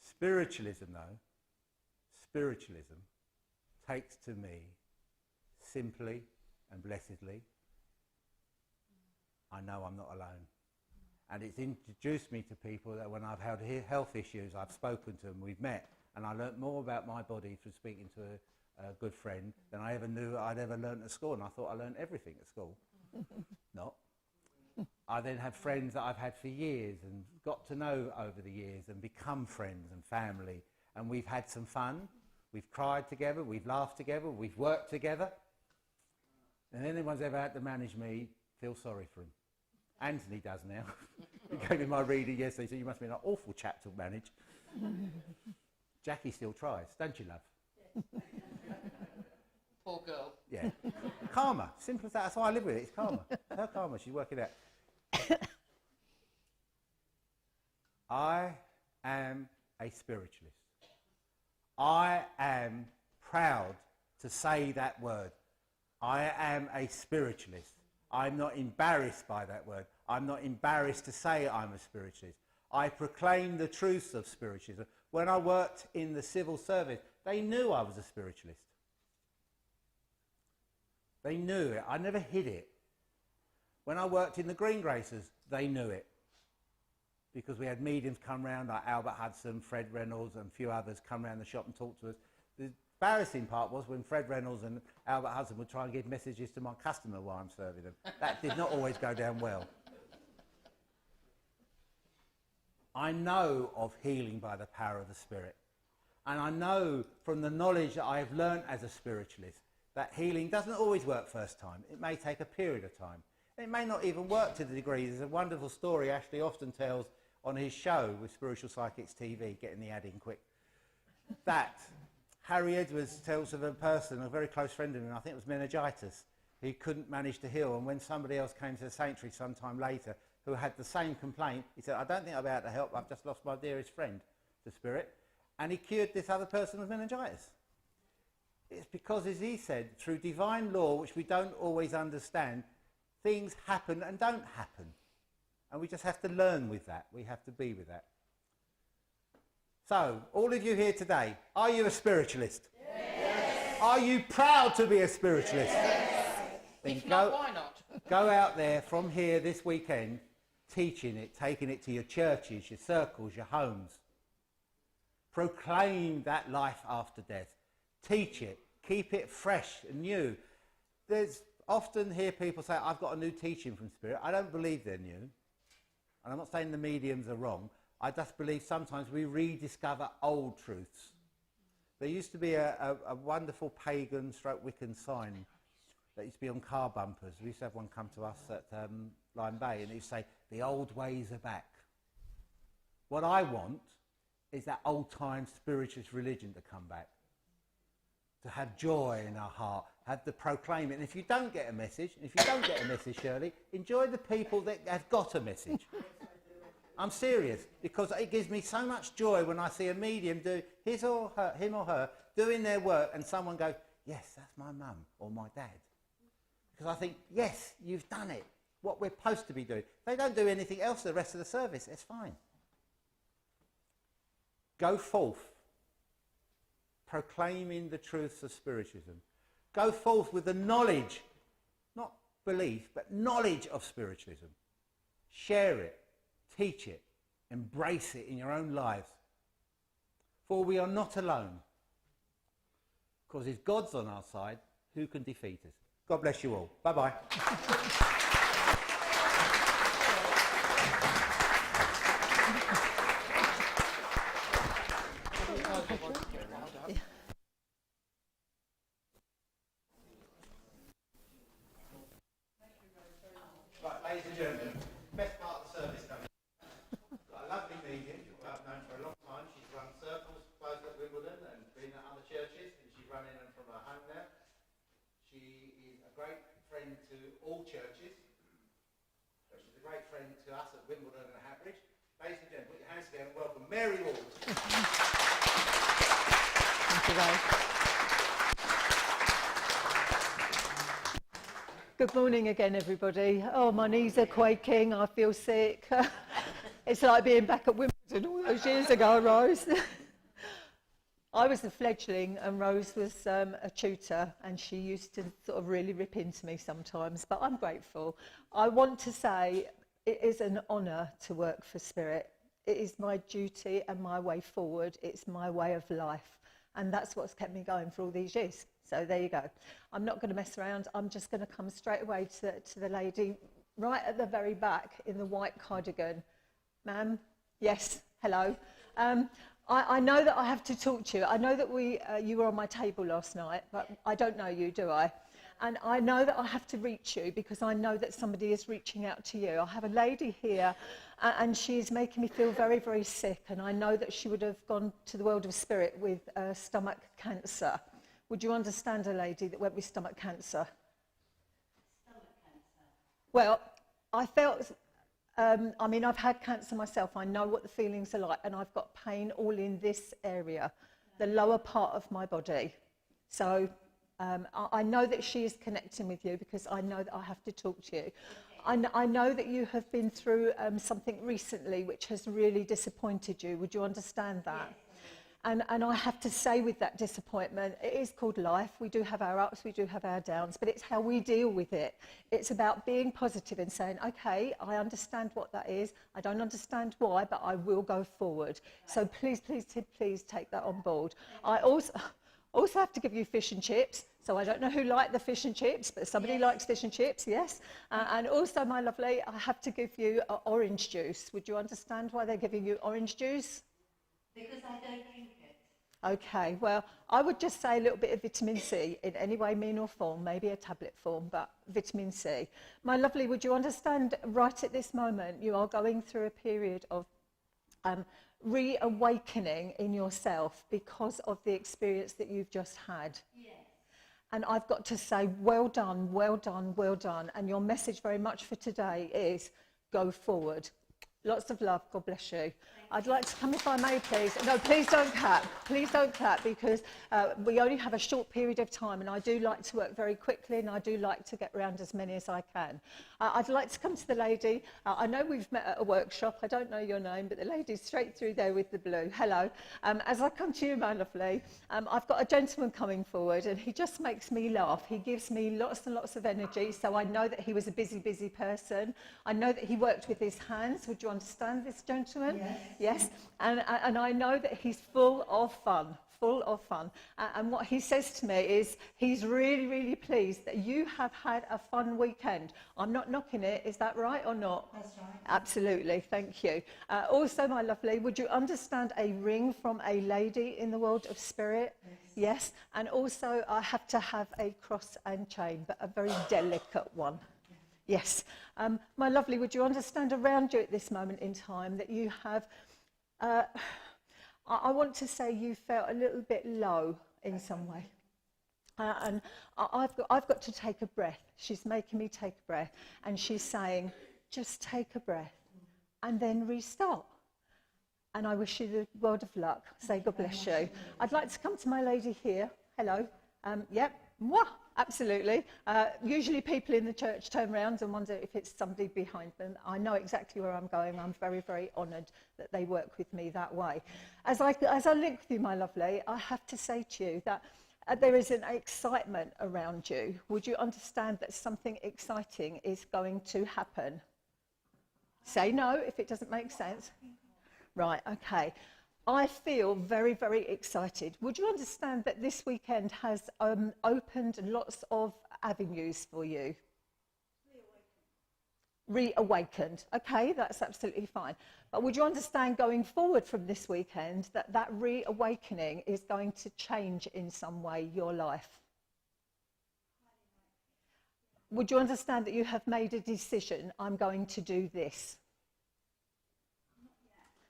Spiritualism, though, takes to me simply and blessedly, I know I'm not alone. And it's introduced me to people that when I've had health issues, I've spoken to them, we've met, and I learnt more about my body from speaking to a good friend than I ever knew I'd ever learnt at school. And I thought I learnt everything at school. Not. I then have friends that I've had for years and got to know over the years and become friends and family. And we've had some fun. We've cried together. We've laughed together. We've worked together. And anyone's ever had to manage me, feel sorry for him. Anthony does now. He gave me my reader yesterday, so you must be an awful chap to manage. Jackie still tries, don't you, love? Poor girl. Yeah. Karma, simple as that. That's why I live with it. It's karma. Her karma, she's working it out. I am a spiritualist. I am proud to say that word. I am a spiritualist. I'm not embarrassed by that word. I'm not embarrassed to say I'm a spiritualist. I proclaim the truths of spiritualism. When I worked in the civil service, they knew I was a spiritualist. They knew it. I never hid it. When I worked in the Green Gracers, they knew it. Because we had mediums come round, like Albert Hudson, Fred Reynolds, and a few others come round the shop and talk to us. The embarrassing part was when Fred Reynolds and Albert Hudson would try and give messages to my customer while I'm serving them. That did not always go down well. I know of healing by the power of the Spirit. And I know from the knowledge that I have learnt as a spiritualist that healing doesn't always work first time. It may take a period of time. It may not even work to the degree. There's a wonderful story Ashley often tells on his show with Spiritual Psychics TV, getting the ad in quick, that Harry Edwards tells of a person, a very close friend of him, I think it was meningitis, he couldn't manage to heal, and when somebody else came to the sanctuary sometime later who had the same complaint, he said, "I don't think I'll be able to help, I've just lost my dearest friend to spirit," and he cured this other person with meningitis. It's because, as he said, through divine law, which we don't always understand, things happen and don't happen. And we just have to learn with that. We have to be with that. So, all of you here today, are you a spiritualist? Yes. Are you proud to be a spiritualist? Yes. Then if not, why not? Go out there from here this weekend, teaching it, taking it to your churches, your circles, your homes. Proclaim that life after death. Teach it. Keep it fresh and new. There's often hear people say, I've got a new teaching from Spirit. I don't believe they're new. And I'm not saying the mediums are wrong. I just believe sometimes we rediscover old truths. There used to be a wonderful pagan / Wiccan sign that used to be on car bumpers. We used to have one come to us at Lyme Bay, and it used to say, the old ways are back. What I want is that old-time spiritualist religion to come back, to have joy in our heart, have the proclaim it. And if you don't get a message, Shirley, enjoy the people that have got a message. I'm serious, because it gives me so much joy when I see a medium do him or her doing their work, and someone goes, yes, that's my mum or my dad. Because I think, yes, you've done it, what we're supposed to be doing. If they don't do anything else the rest of the service, it's fine. Go forth, proclaiming the truths of Spiritualism. Go forth with the knowledge, not belief, but knowledge of Spiritualism. Share it, teach it, embrace it in your own lives. For we are not alone. Because if God's on our side, who can defeat us? God bless you all. Bye-bye. Right, ladies and gentlemen, best part of the service coming. Got a lovely medium who I've known for a long time. She's run circles both at Wimbledon and been at other churches, and she's running them from her home now. She is a great friend to all churches. So she's a great friend to us at Wimbledon and Hatbridge. Ladies and gentlemen, put your hands together and welcome Mary Ward. Thank you, Ray. Good morning again, everybody. Oh, my knees are quaking. I feel sick. It's like being back at Wimbledon all those years ago, Rose. I was a fledgling and Rose was a tutor, and she used to sort of really rip into me sometimes, but I'm grateful. I want to say it is an honour to work for Spirit. It is my duty and my way forward. It's my way of life, and that's what's kept me going for all these years. So there you go. I'm not going to mess around. I'm just going to come straight away to the lady right at the very back in the white cardigan. Ma'am? Yes, hello. I know that I have to talk to you. I know that you were on my table last night, but I don't know you, do I? And I know that I have to reach you because I know that somebody is reaching out to you. I have a lady here, and she's making me feel very, very sick, and I know that she would have gone to the world of spirit with stomach cancer. Would you understand a lady that went with stomach cancer? Stomach cancer. Well, I felt... I mean, I've had cancer myself. I know what the feelings are like, and I've got pain all in this area, the lower part of my body. So I know that she is connecting with you because I know that I have to talk to you. I know that you have been through something recently which has really disappointed you. Would you understand that? Yes. And I have to say, with that disappointment, it is called life. We do have our ups, we do have our downs, but it's how we deal with it. It's about being positive and saying, okay, I understand what that is. I don't understand why, but I will go forward. So please, please, please take that on board. I also have to give you fish and chips. So I don't know who liked the fish and chips, but somebody likes fish and chips, yes. And also, my lovely, I have to give you orange juice. Would you understand why they're giving you orange juice? Because I don't drink it. Okay, well, I would just say a little bit of vitamin C in any way, mean or form, maybe a tablet form, but vitamin C. My lovely, would you understand right at this moment you are going through a period of reawakening in yourself because of the experience that you've just had? Yes. And I've got to say, well done, well done, well done. And your message very much for today is go forward. Lots of love. God bless you. I'd like to come, if I may, please. No, please don't clap. Please don't clap, because we only have a short period of time, and I do like to work very quickly, and I do like to get around as many as I can. I'd like to come to the lady. I know we've met at a workshop. I don't know your name, but the lady's straight through there with the blue. Hello. As I come to you, my lovely, I've got a gentleman coming forward, and he just makes me laugh. He gives me lots and lots of energy, so I know that he was a busy, busy person. I know that he worked with his hands. Would you understand this gentleman? Yes. Yes, and I know that he's full of fun. And what he says to me is he's really, really pleased that you have had a fun weekend. I'm not knocking it, is that right or not? That's right. Absolutely, thank you. Also, my lovely, would you understand a ring from a lady in the world of spirit? Yes, and also I have to have a cross and chain, but a very delicate one. Yes. My lovely, would you understand around you at this moment in time that you have, I want to say you felt a little bit low in some way. And I've got to take a breath. She's making me take a breath. And she's saying, just take a breath and then restart. And I wish you the world of luck. Say God bless you. I'd like to come to my lady here. Hello. Yep. Mwah. Absolutely. Usually people in the church turn around and wonder if it's somebody behind them. I know exactly where I'm going. I'm very, very honoured that they work with me that way. As I link with you, my lovely, I have to say to you that there is an excitement around you. Would you understand that something exciting is going to happen? Say no if it doesn't make sense. Right, okay. I feel very, very excited. Would you understand that this weekend has opened lots of avenues for you? Reawakened. Okay, that's absolutely fine. But would you understand going forward from this weekend that that reawakening is going to change in some way your life? Would you understand that you have made a decision, I'm going to do this?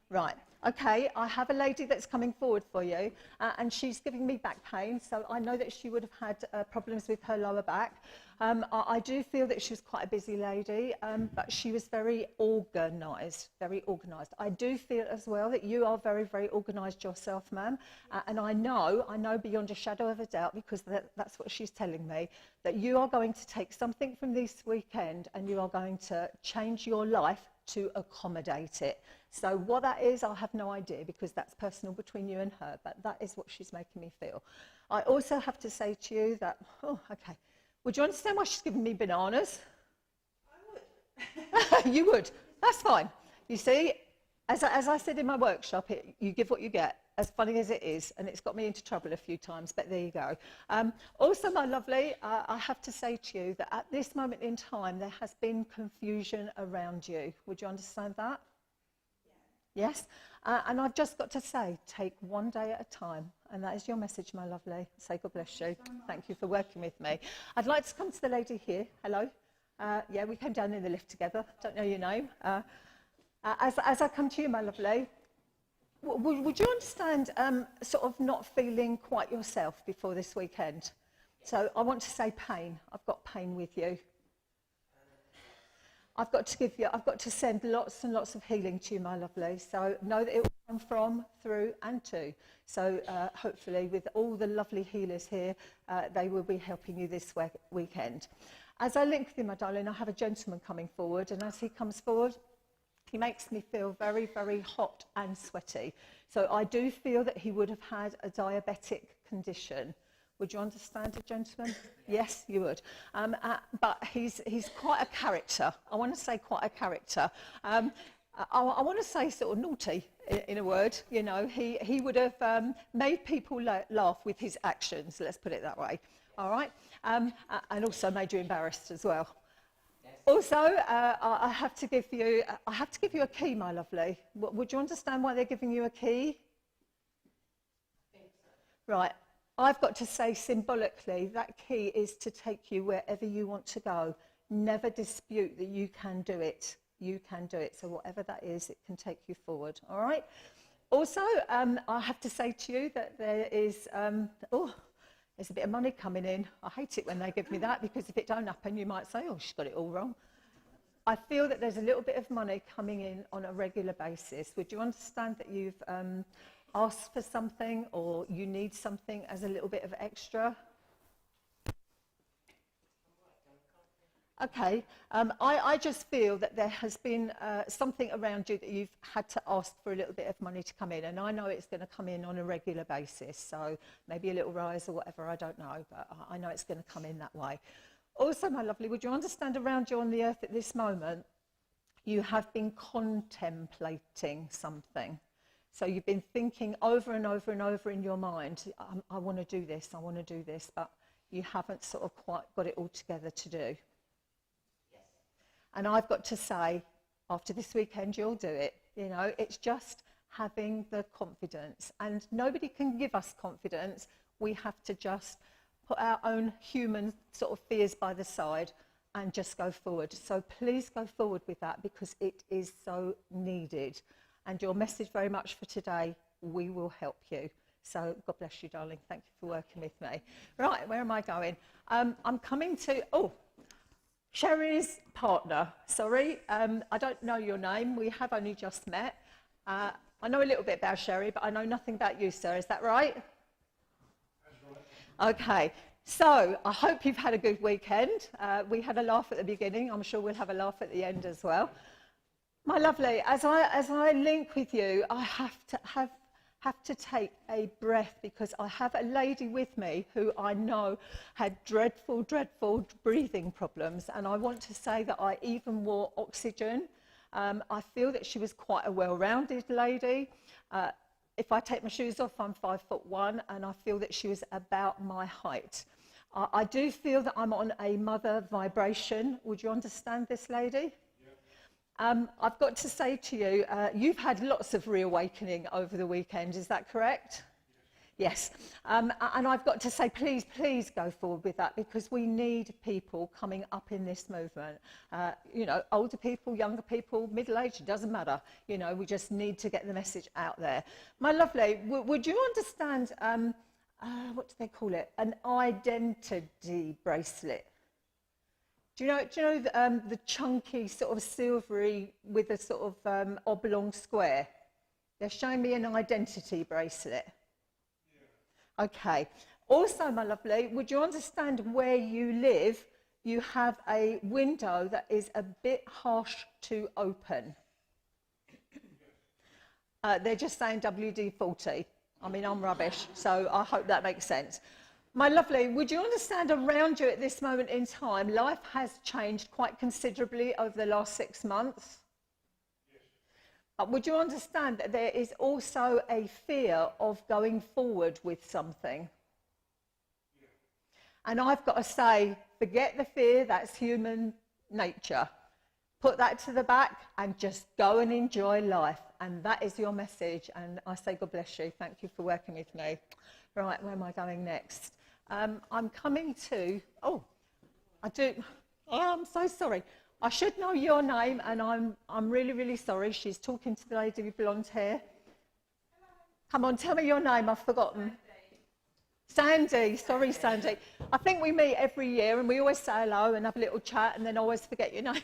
Right. Okay, I have a lady that's coming forward for you, and she's giving me back pain, so I know that she would have had problems with her lower back. I do feel that she was quite a busy lady, but she was very organised, very organised. I do feel as well that you are very, very organised yourself, ma'am, and I know beyond a shadow of a doubt, because that's what she's telling me, that you are going to take something from this weekend and you are going to change your life to accommodate it. So what that is, I have no idea, because that's personal between you and her, but that is what she's making me feel. I also have to say to you that, okay, would you understand why she's giving me bananas? I would. You would, that's fine. You see, as I said in my workshop, you give what you get, as funny as it is, and it's got me into trouble a few times, but there you go. Also, my lovely, I have to say to you that at this moment in time, there has been confusion around you. Would you understand that? Yeah. Yes? And I've just got to say, take one day at a time. And that is your message, my lovely. Say God bless you. Thank you for working with me. I'd like to come to the lady here. Hello. Yeah, we came down in the lift together. Don't know your name. As I come to you, my lovely, would you understand sort of not feeling quite yourself before this weekend? So I want to say pain. I've got pain with you. I've got to send lots and lots of healing to you, my lovely. So know that it will come from, through and to. So hopefully with all the lovely healers here, they will be helping you this weekend. As I link with you, my darling, I have a gentleman coming forward, and as he comes forward, he makes me feel very, very hot and sweaty. So I do feel that he would have had a diabetic condition. Would you understand a gentleman? Yes, you would. But he's quite a character. I want to say quite a character. I want to say sort of naughty, in a word. You know, he would have made people laugh with his actions, let's put it that way. All right? And also made you embarrassed as well. Also, I have to give you a key, my lovely. Would you understand why they're giving you a key? Right. I've got to say symbolically that key is to take you wherever you want to go. Never dispute that you can do it. You can do it. So whatever that is, it can take you forward. All right. Also, I have to say to you that there is there's a bit of money coming in. I hate it when they give me that, because if it don't happen, you might say, oh, she's got it all wrong. I feel that there's a little bit of money coming in on a regular basis. Would you understand that you've asked for something, or you need something as a little bit of extra? Okay, I just feel that there has been something around you that you've had to ask for a little bit of money to come in, and I know it's going to come in on a regular basis, so maybe a little rise or whatever, I don't know, but I know it's going to come in that way. Also, my lovely, would you understand around you on the earth at this moment, you have been contemplating something. So you've been thinking over and over and over in your mind, I want to do this, I want to do this, but you haven't sort of quite got it all together to do. And I've got to say, after this weekend, you'll do it. You know, it's just having the confidence. And nobody can give us confidence. We have to just put our own human sort of fears by the side and just go forward. So please go forward with that, because it is so needed. And your message very much for today, we will help you. So God bless you, darling. Thank you for working with me. Right, where am I going? I'm coming to... Sherry's partner, sorry, I don't know your name, we have only just met. I know a little bit about Sherry, but I know nothing about you, sir, is that right? That's right. Okay, so I hope you've had a good weekend. We had a laugh at the beginning, I'm sure we'll have a laugh at the end as well. My lovely, as I link with you, I have to take a breath, because I have a lady with me who I know had dreadful breathing problems, and I want to say that I even wore oxygen. I feel that she was quite a well-rounded lady. If I take my shoes off, I'm 5'1", and I feel that she was about my height. I do feel that I'm on a mother vibration. Would you understand this, lady? I've got to say to you, you've had lots of reawakening over the weekend, is that correct? Yes. And I've got to say, please go forward with that, because we need people coming up in this movement. You know, older people, younger people, middle-aged, it doesn't matter. You know, we just need to get the message out there. My lovely, would you understand, what do they call it? An identity bracelet. Do you know the chunky sort of silvery with a sort of oblong square? They're showing me an identity bracelet. Yeah. Okay. Also, my lovely, would you understand where you live, you have a window that is a bit harsh to open? They're just saying WD-40. I mean, I'm rubbish, so I hope that makes sense. My lovely, would you understand around you at this moment in time, life has changed quite considerably over the last 6 months? Yes. Would you understand that there is also a fear of going forward with something? Yeah. And I've got to say, forget the fear, that's human nature. Put that to the back and just go and enjoy life. And that is your message. And I say God bless you. Thank you for working with me. Right, where am I going next? I'm coming to, I'm so sorry. I should know your name, and I'm really sorry. She's talking to the lady with blonde hair. Come on, tell me your name, I've forgotten. Sandy, sorry Sandy. I think we meet every year and we always say hello and have a little chat and then always forget your name.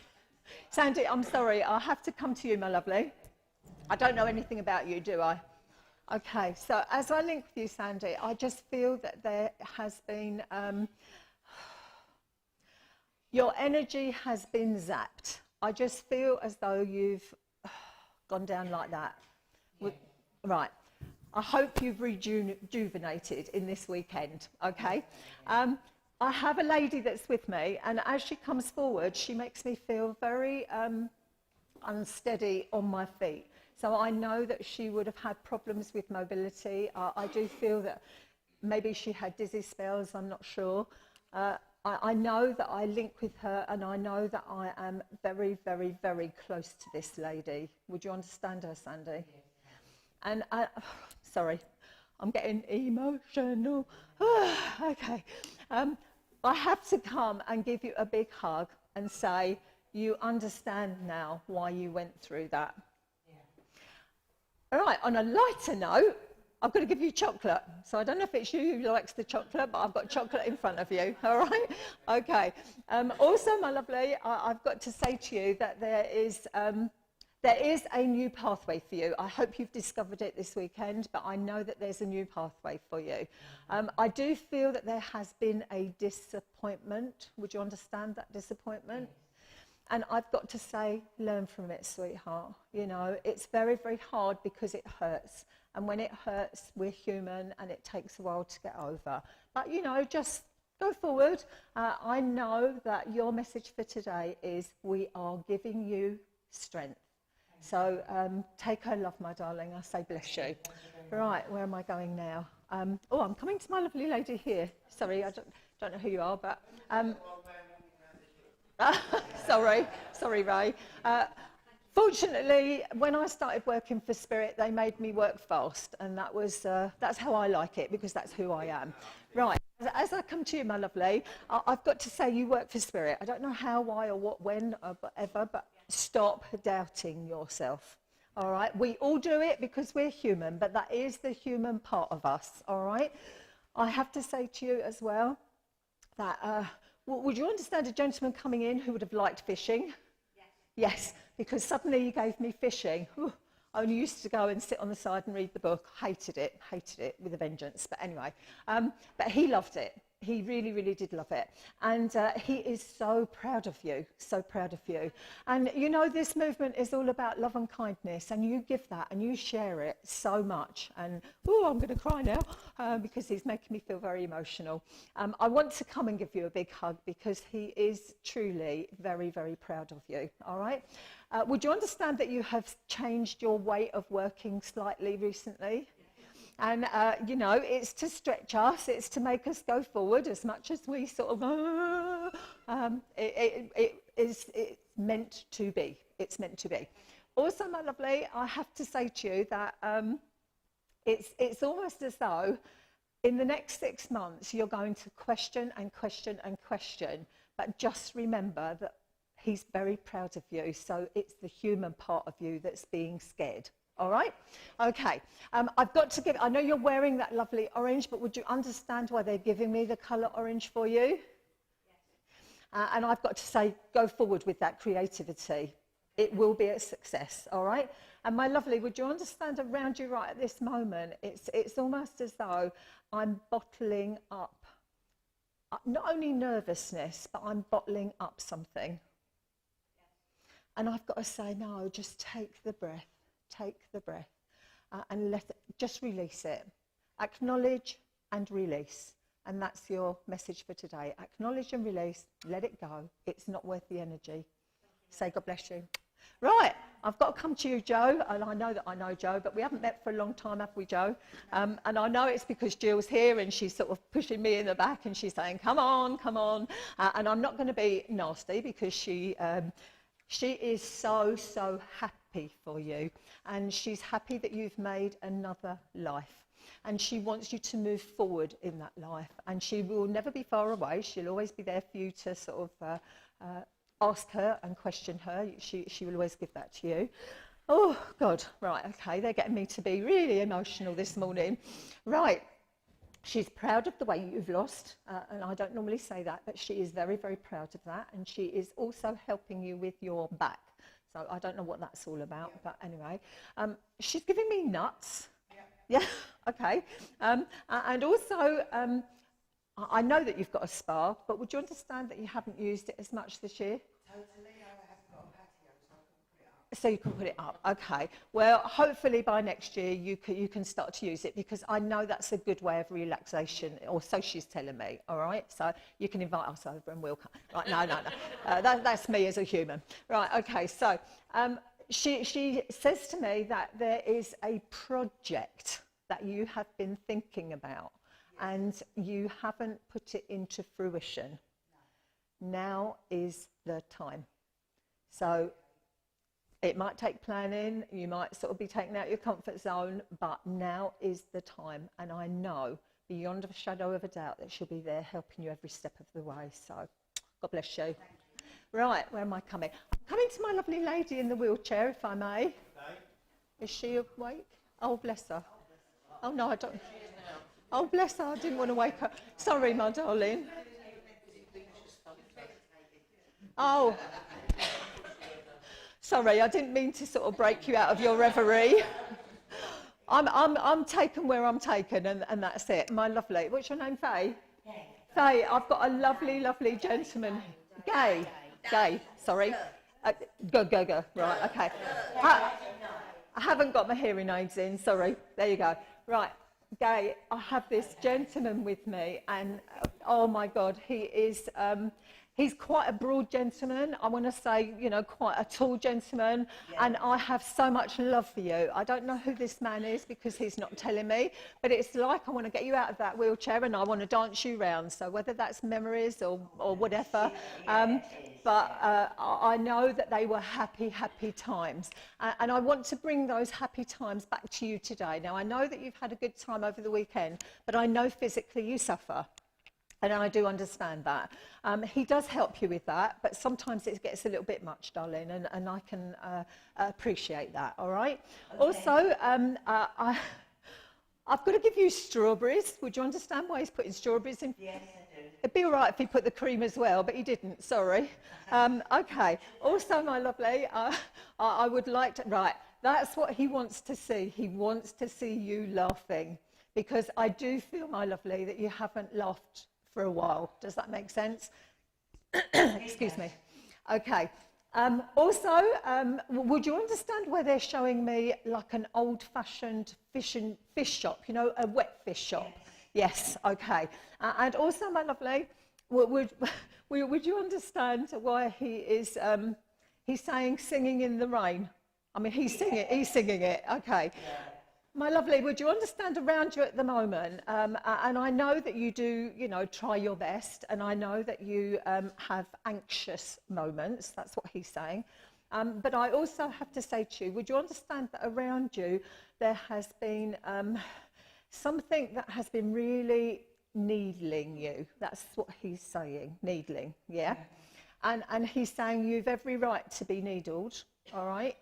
Sandy, I'm sorry, I'll have to come to you, my lovely. I don't know anything about you, do I? Okay, so as I link with you, Sandy, I just feel that there has been, your energy has been zapped. I just feel as though you've gone down like that. Yeah. Right, I hope you've rejuvenated in this weekend, okay? I have a lady that's with me, and as she comes forward, she makes me feel very unsteady on my feet. So I know that she would have had problems with mobility. I do feel that maybe she had dizzy spells, I'm not sure. I know that I link with her, and I know that I am very close to this lady. Would you understand her, Sandy? Yes. And sorry, I'm getting emotional. Okay. I have to come and give you a big hug and say, you understand now why you went through that. All right, on a lighter note, I've got to give you chocolate. So I don't know if it's you who likes the chocolate, but I've got chocolate in front of you, all right? Okay. Also, my lovely, I've got to say to you that there is a new pathway for you. I hope you've discovered it this weekend, but I know that there's a new pathway for you. I do feel that there has been a disappointment. Would you understand that disappointment? And I've got to say, learn from it, sweetheart. You know, it's very, very hard because it hurts. And when it hurts, we're human and it takes a while to get over. But, you know, just go forward. I know that your message for today is we are giving you strength. So take her love, my darling. I say bless you. Right, where am I going now? I'm coming to my lovely lady here. Sorry, I don't know who you are, but... sorry, Ray. Fortunately, when I started working for Spirit, they made me work fast, and that's how I like it, because that's who I am. Right, as I come to you, my lovely, I've got to say you work for Spirit. I don't know how, why, or what, when, or whatever, but stop doubting yourself. All right, we all do it because we're human, but that is the human part of us. All right, I have to say to you as well that. Would you understand a gentleman coming in who would have liked fishing? Yes, because suddenly he gave me fishing. I only used to go and sit on the side and read the book. Hated it with a vengeance. But anyway, but he loved it. He really, really did love it. And he is so proud of you, so proud of you. And you know, this movement is all about love and kindness, and you give that and you share it so much. And I'm going to cry now because he's making me feel very emotional. I want to come and give you a big hug because he is truly very, very proud of you. All right. Would you understand that you have changed your way of working slightly recently? And, you know, it's to stretch us, it's to make us go forward as much as we sort of, it's meant to be. It's meant to be. Also, my lovely, I have to say to you that it's almost as though in the next 6 months, you're going to question and question and question. But just remember that he's very proud of you. So it's the human part of you that's being scared. All right? Okay. I've got to give, I know you're wearing that lovely orange, but would you understand why they're giving me the colour orange for you? Yes. And I've got to say, go forward with that creativity. It will be a success, all right? And my lovely, would you understand around you right at this moment, it's almost as though I'm bottling up, not only nervousness, but I'm bottling up something. Yes. And I've got to say, no, just take the breath. Take the breath and just release it. Acknowledge and release. And that's your message for today. Acknowledge and release. Let it go. It's not worth the energy. Say God bless you. Right, I've got to come to you, Joe. And I know that I know Joe, but we haven't met for a long time, have we, Joe? And I know it's because Jill's here and she's sort of pushing me in the back and she's saying, come on, come on. And I'm not going to be nasty because she is so happy for you, and she's happy that you've made another life, and she wants you to move forward in that life, and she will never be far away. She'll always be there for you to sort of ask her and question her. She will always give that to you. Oh God, right, okay, they're getting me to be really emotional this morning. Right, she's proud of the weight you've lost, and I don't normally say that, but she is very, very proud of that, and she is also helping you with your back. So I don't know what that's all about, but anyway. She's giving me nuts. Yeah, okay. And also, I know that you've got a spa, but would you understand that you haven't used it as much this year? Totally, I have got a patio, so I can put it up. So you can put it up, okay. Well, hopefully by next year you can start to use it, because I know that's a good way of relaxation, or so she's telling me, all right? So you can invite us over and we'll come. Right, no. That's me as a human. Right, okay, so she says to me that there is a project that you have been thinking about, and you haven't put it into fruition. Now is the time. So it might take planning, you might sort of be taken out your comfort zone, but now is the time. And I know beyond a shadow of a doubt that she'll be there helping you every step of the way. So God bless you. Right, where am I coming? I'm coming to my lovely lady in the wheelchair, if I may. Is she awake? Oh, bless her. Oh, no, I don't. Oh, bless her, I didn't want to wake her. Sorry, my darling. Oh, sorry, I didn't mean to sort of break you out of your reverie. I'm taken where I'm taken, and that's it. My lovely. What's your name, Faye? Faye, I've got a lovely, lovely gentleman. Gay. Sorry. Go. Right, okay. I haven't got my hearing aids in. Sorry. There you go. Right. Gay, I have this gentleman with me, and oh my God, he's quite a broad gentleman. I want to say, quite a tall gentleman, and I have so much love for you. I don't know who this man is because he's not telling me, but it's like I want to get you out of that wheelchair and I want to dance you round. So whether that's memories or whatever, but I know that they were happy times. And I want to bring those happy times back to you today. Now, I know that you've had a good time over the weekend, but I know physically you suffer. And I do understand that. He does help you with that, but sometimes it gets a little bit much, darling, and I can appreciate that, all right? Okay. Also, I've got to give you strawberries. Would you understand why he's putting strawberries in? Yes, I do. It'd be all right if he put the cream as well, but he didn't, sorry. Okay, also, my lovely, I would like to, right, that's what he wants to see. He wants to see you laughing, because I do feel, my lovely, that you haven't laughed for a while. Does that make sense? Excuse me. Okay. Also, would you understand why they're showing me like an old-fashioned fish shop, a wet fish shop? Yes, okay. And also, my lovely, would you understand why he is, he's saying singing in the rain? I mean, he's singing it, okay. My lovely, would you understand around you at the moment, and I know that you do, try your best, and I know that you have anxious moments, that's what he's saying, but I also have to say to you, would you understand that around you there has been something that has been really needling you? That's what he's saying, needling, yeah? And he's saying you've every right to be needled, all right?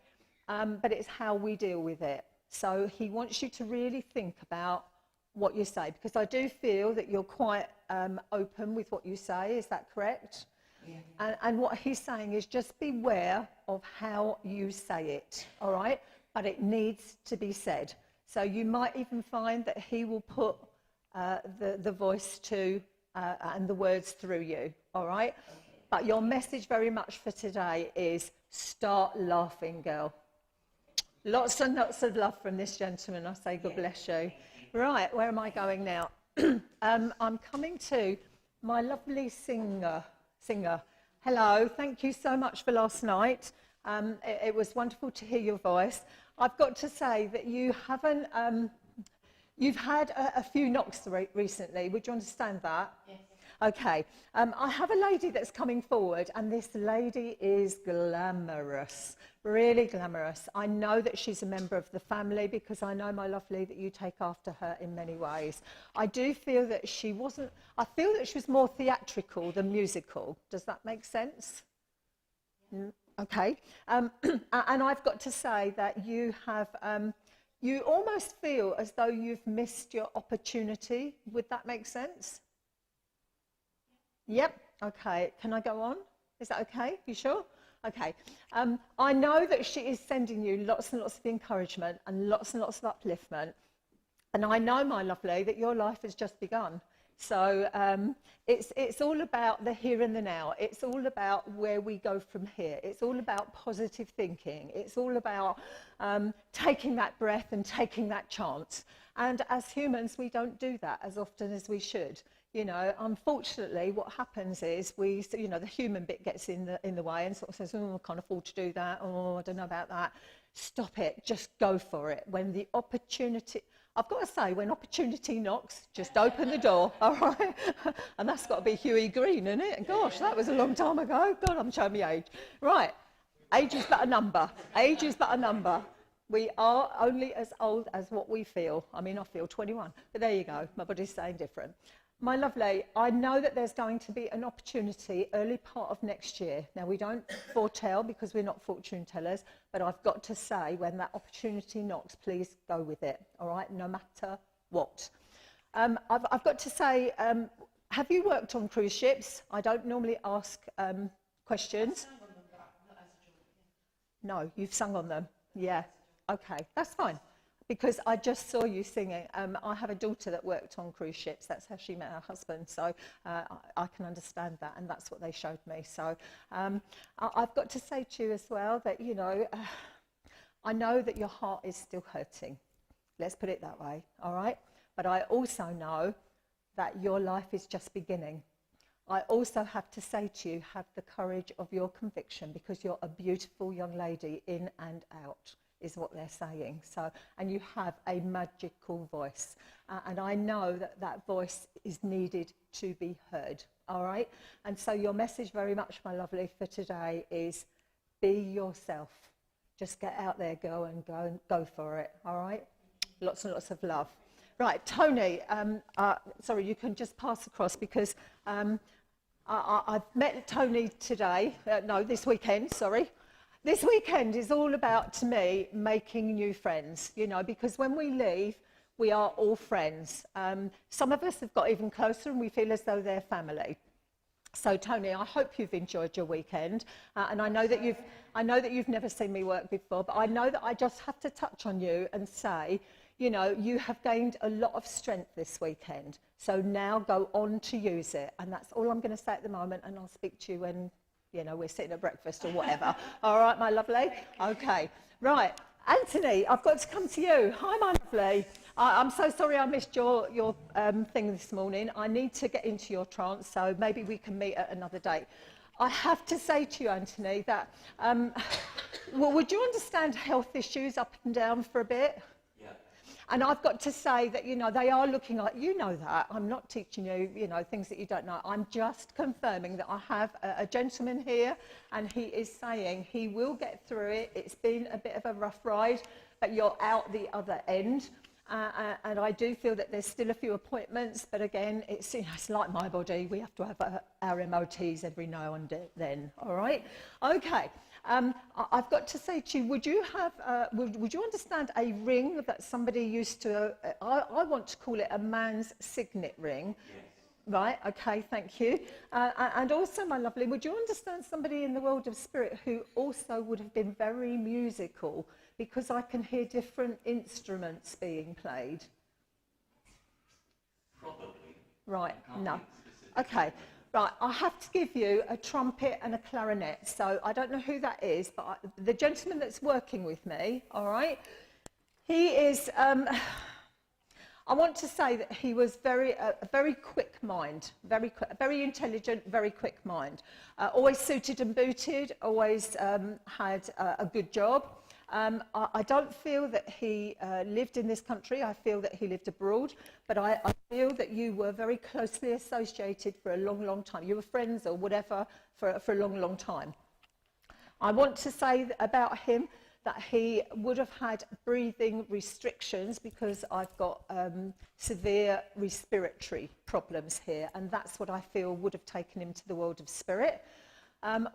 But it's how we deal with it. So he wants you to really think about what you say, because I do feel that you're quite open with what you say. Is that correct? Yeah. And what he's saying is just beware of how you say it, all right? But it needs to be said. So you might even find that he will put the voice to and the words through you, all right? Okay. But your message very much for today is start laughing, girl. Lots and lots of love from this gentleman. I say God bless you. Right, where am I going now? I'm coming to my lovely singer. Hello, thank you so much for last night. It was wonderful to hear your voice. I've got to say that you haven't, you've had a few knocks recently. Would you understand that? Yes. Okay, I have a lady that's coming forward, and this lady is glamorous, really glamorous. I know that she's a member of the family because I know, my lovely, that you take after her in many ways. I do feel that she wasn't, I feel that she was more theatrical than musical. Does that make sense? Okay, and I've got to say that you have, you almost feel as though you've missed your opportunity. Would that make sense? Yep, okay. Can I go on? Is that okay? You sure? Okay. I know that she is sending you lots and lots of encouragement and lots of upliftment. And I know, my lovely, that your life has just begun. So it's all about the here and the now. It's all about where we go from here. It's all about positive thinking. It's all about taking that breath and taking that chance. And as humans, we don't do that as often as we should. Unfortunately, what happens is the human bit gets in the way and sort of says, oh, I can't afford to do that. Oh, I don't know about that. Stop it. Just go for it. When the opportunity, I've got to say, when opportunity knocks, just open the door, all right? And that's got to be Huey Green, isn't it? Gosh, that was a long time ago. God, I'm showing my age. Right. Age is but a number. Age is but a number. We are only as old as what we feel. I mean, I feel 21, but there you go. My body's saying different. My lovely, I know that there's going to be an opportunity early part of next year. Now, we don't foretell because we're not fortune tellers, but I've got to say, when that opportunity knocks, please go with it, all right, no matter what. I've got to say, have you worked on cruise ships? I don't normally ask questions. I've sung on them, but not as a joint. No, you've sung on them. Yeah, okay, that's fine. Because I just saw you singing. I have a daughter that worked on cruise ships. That's how she met her husband. So I can understand that, and that's what they showed me. So I've got to say to you as well that, you know, I know that your heart is still hurting. Let's put it that way, all right? But I also know that your life is just beginning. I also have to say to you, have the courage of your conviction, because you're a beautiful young lady in and out, is what they're saying. So, and you have a magical voice, and I know that that voice is needed to be heard, all right? And so your message very much, my lovely, for today is be yourself. Just get out there, girl, and go for it, all right? Lots and lots of love. Right, Tony, sorry, you can just pass across, because I've met Tony today, this weekend, sorry. This weekend is all about, to me, making new friends, you know, because when we leave, we are all friends. Some of us have got even closer and we feel as though they're family. So, Tony, I hope you've enjoyed your weekend. And I know that you've never seen me work before, but I know that I just have to touch on you and say, you know, you have gained a lot of strength this weekend. So now go on to use it. And that's all I'm going to say at the moment, and I'll speak to you when, you know, we're sitting at breakfast or whatever. All right, my lovely? Okay. Right. Anthony, I've got to come to you. Hi, my lovely. I'm so sorry I missed your thing this morning. I need to get into your trance, so maybe we can meet at another date. I have to say to you, Anthony, that, well, would you understand health issues up and down for a bit? And I've got to say that, you know, they are looking like, you know that. I'm not teaching you, you know, things that you don't know. I'm just confirming that I have a gentleman here, and he is saying he will get through it. It's been a bit of a rough ride, but you're out the other end. And I do feel that there's still a few appointments, but again, it's, you know, it's like my body. We have to have our MOTs every now and then, all right? Okay. I've got to say to you, would you understand a ring that somebody used to, I want to call it a man's signet ring. Yes. Right, okay, thank you. And also, my lovely, would you understand somebody in the world of spirit who also would have been very musical, because I can hear different instruments being played? Probably. Right, no. Okay. Right, I have to give you a trumpet and a clarinet. So I don't know who that is, but the gentleman that's working with me, all right, he is, I want to say that he was a very quick mind, very intelligent, very quick mind. Always suited and booted, always had a good job. I don't feel that he lived in this country. I feel that he lived abroad, but I feel that you were very closely associated for a long, long time. You were friends or whatever for a long, long time. I want to say about him that he would have had breathing restrictions, because I've got severe respiratory problems here, and that's what I feel would have taken him to the world of spirit.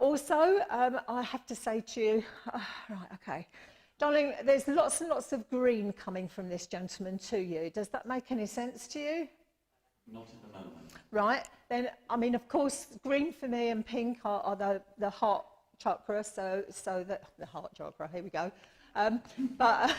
Also, I have to say to you, right, okay, darling, there's lots and lots of green coming from this gentleman to you. Does that make any sense to you? Not at the moment. Right, then, I mean, of course, green for me and pink are the heart chakra, so the heart chakra, here we go. But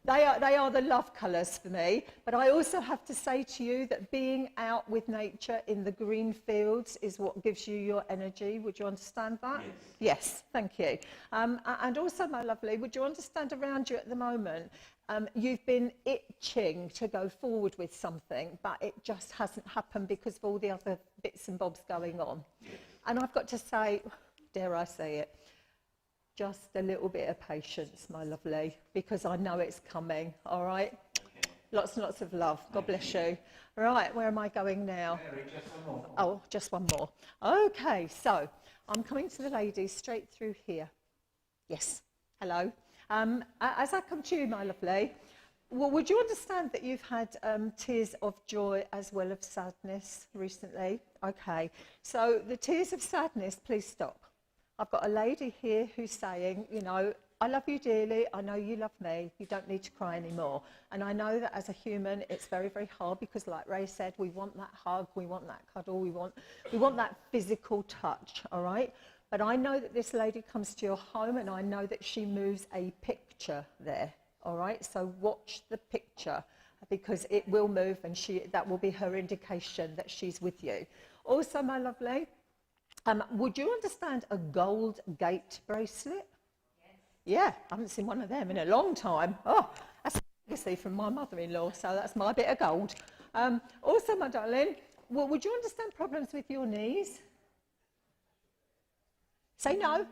they are the love colours for me. But I also have to say to you that being out with nature in the green fields is what gives you your energy. Would you understand that? Yes. Yes, thank you. And also, my lovely, would you understand around you at the moment, you've been itching to go forward with something, but it just hasn't happened because of all the other bits and bobs going on. Yes. And I've got to say, dare I say it, just a little bit of patience, my lovely, because I know it's coming, all right? Okay. Lots and lots of love. God bless you. Right, where am I going now? Mary, just one more. Oh, just one more. Okay, so I'm coming to the ladies straight through here. Yes, hello. As I come to you, my lovely, Well, would you understand that you've had tears of joy as well as sadness recently? Okay, so the tears of sadness, please stop. I've got a lady here who's saying, you know, I love you dearly, I know you love me, you don't need to cry anymore. And I know that as a human, it's very, very hard because like Ray said, we want that hug, we want that cuddle, we want that physical touch, all right? But I know that this lady comes to your home and I know that she moves a picture there, all right? So watch the picture because it will move and that will be her indication that she's with you. Also, my lovely, would you understand a gold gate bracelet? Yeah, I haven't seen one of them in a long time. Oh, that's a legacy from my mother-in-law, so that's my bit of gold. Also, my darling, well, would you understand problems with your knees? Say no? No.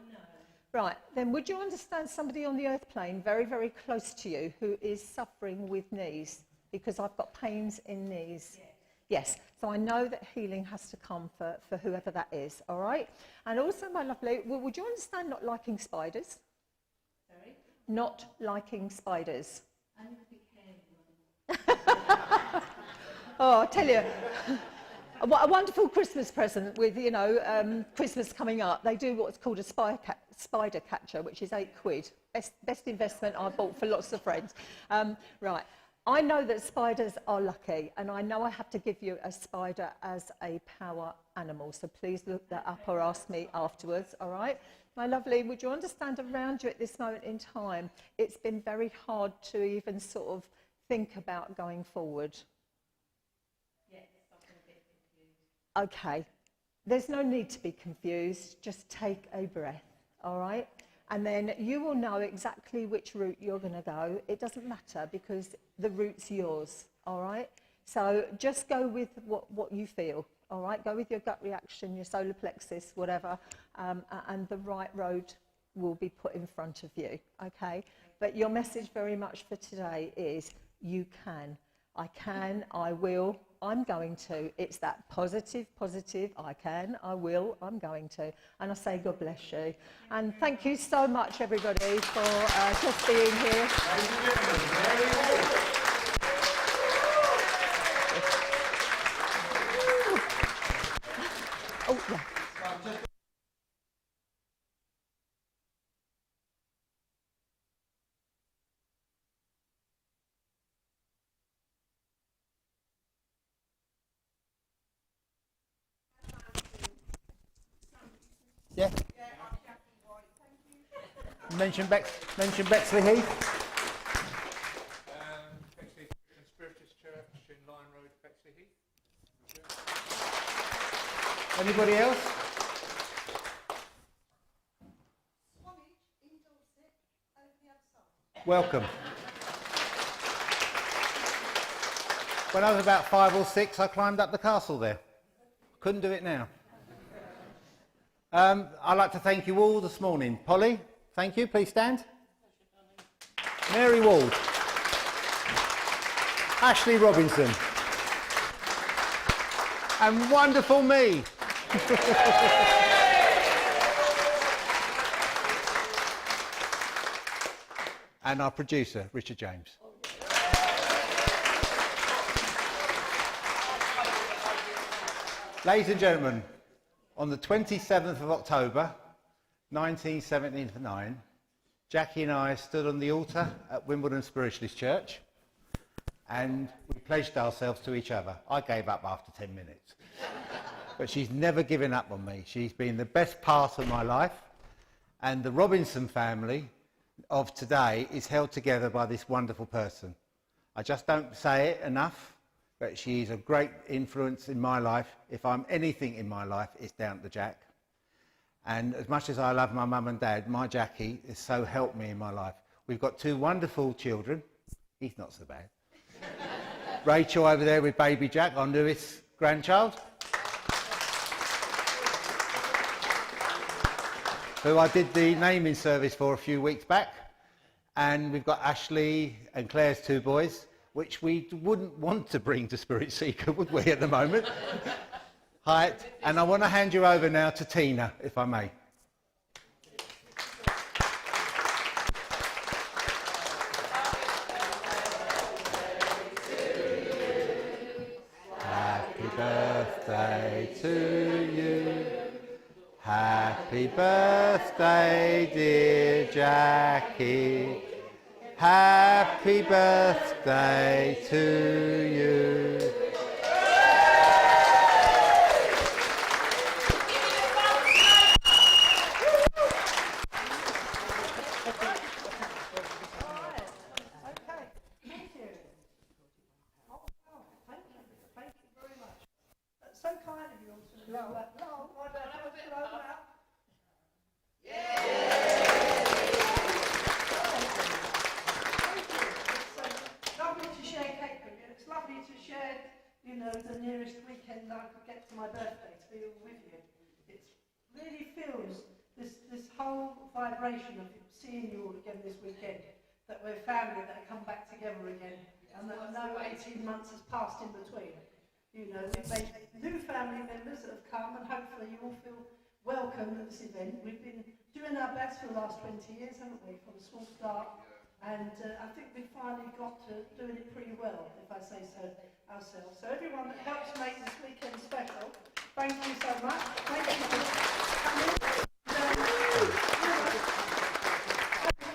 Right, then would you understand somebody on the earth plane very, very close to you who is suffering with knees? Because I've got pains in knees. Yes. Yes, so I know that healing has to come for whoever that is, all right? And also, my lovely, well, would you understand not liking spiders? Not liking spiders. I'm a big hairy one. Oh, I tell you, a wonderful Christmas present with, you know, Christmas coming up. They do what's called a spider catcher, which is £8. Best investment I bought for lots of friends. Right, I know that spiders are lucky, and I know I have to give you a spider as a power animal, so please look that up or ask me afterwards, all right? My lovely, would you understand around you at this moment in time, it's been very hard to even sort of think about going forward? Yes, I'm a bit confused. Okay, there's no need to be confused, just take a breath, all right? And then you will know exactly which route you're going to go. It doesn't matter because the route's yours, all right? So just go with what you feel. All right, go with your gut reaction, your solar plexus, whatever, and the right road will be put in front of you, okay? But your message very much for today is you can. I can, I will, I'm going to. It's that positive, I can, I will, I'm going to. And I say God bless you. And thank you so much, everybody, for just being here. Oh, yeah. Yeah. Mention Bexley Heath. Bexley Spiritualist Church in Lion Road, Bexley Heath. Anybody else? Welcome. When I was about 5 or 6, I climbed up the castle there. Couldn't do it now. I'd like to thank you all this morning. Polly, thank you. Please stand. Mary Ward. Ashley Robinson. And wonderful me. And our producer, Richard James. Ladies and gentlemen, on the 27th of October, 1979, Jackie and I stood on the altar at Wimbledon Spiritualist Church and we pledged ourselves to each other. I gave up after 10 minutes. But she's never given up on me. She's been the best part of my life. And the Robinson family of today is held together by this wonderful person. I just don't say it enough, but she is a great influence in my life. If I'm anything in my life, it's down to Jack. And as much as I love my mum and dad, my Jackie has so helped me in my life. We've got 2 wonderful children. He's not so bad. Rachel over there with baby Jack, our newest grandchild, who I did the naming service for a few weeks back. And we've got Ashley and Claire's 2 boys, which we wouldn't want to bring to Spirit Seeker, would we, at the moment? Hi, and I want to hand you over now to Tina, if I may. to you. Happy birthday, dear Jackie. Happy birthday to you. So kind of you all to blow that. No, I don't have to blow that. It's lovely to share cake with you. It's lovely to share, you know, the nearest weekend I could get to my birthday to be all with you. It really feels this whole vibration of seeing you all again this weekend, that we're family that have come back together again, and that no 18 months has passed in between. You know, we've made new family members that have come, and hopefully you all feel welcome at this event. We've been doing our best for the last 20 years, haven't we, from a small start, and I think we finally got to doing it pretty well, if I say so ourselves. So everyone that helps make this weekend special, thank you so much. Thank you for coming.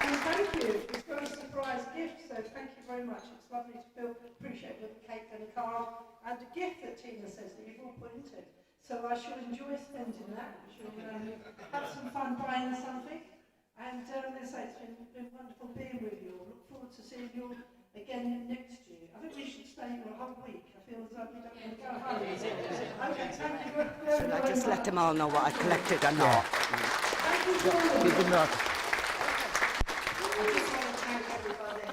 And thank you. It's got a surprise gift, so thank you very much. It's lovely to feel appreciated with a cake and a card and a gift that Tina says that you've all put into it. So I shall enjoy spending that. I shall have some fun buying something. And as I say, it's been wonderful being with you all. Look forward to seeing you all again next year. I think we should stay here a whole week. I feel as though we don't want to go home. Okay, thank you very much. Shall I just let them all know what I collected or not? Thank you so much. Give them that. I just want to thank everybody.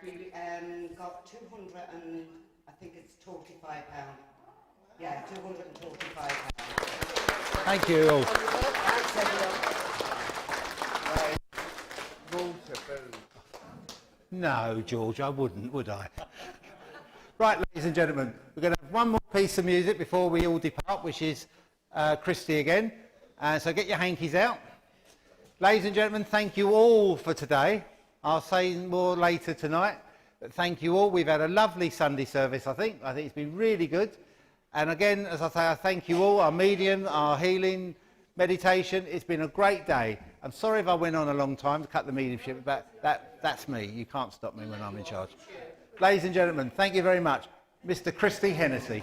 We got 200 and I think it's £45. Yeah, £245. Thank you all. No, George, I wouldn't, would I? Right, ladies and gentlemen, we're going to have one more piece of music before we all depart, which is Christy again. So get your hankies out. Ladies and gentlemen, thank you all for today. I'll say more later tonight, but thank you all. We've had a lovely Sunday service, I think. I think it's been really good. And again, as I say, I thank you all, our medium, our healing, meditation. It's been a great day. I'm sorry if I went on a long time to cut the mediumship, but that's me. You can't stop me when I'm in charge. Ladies and gentlemen, thank you very much. Mr. Christy Hennessy.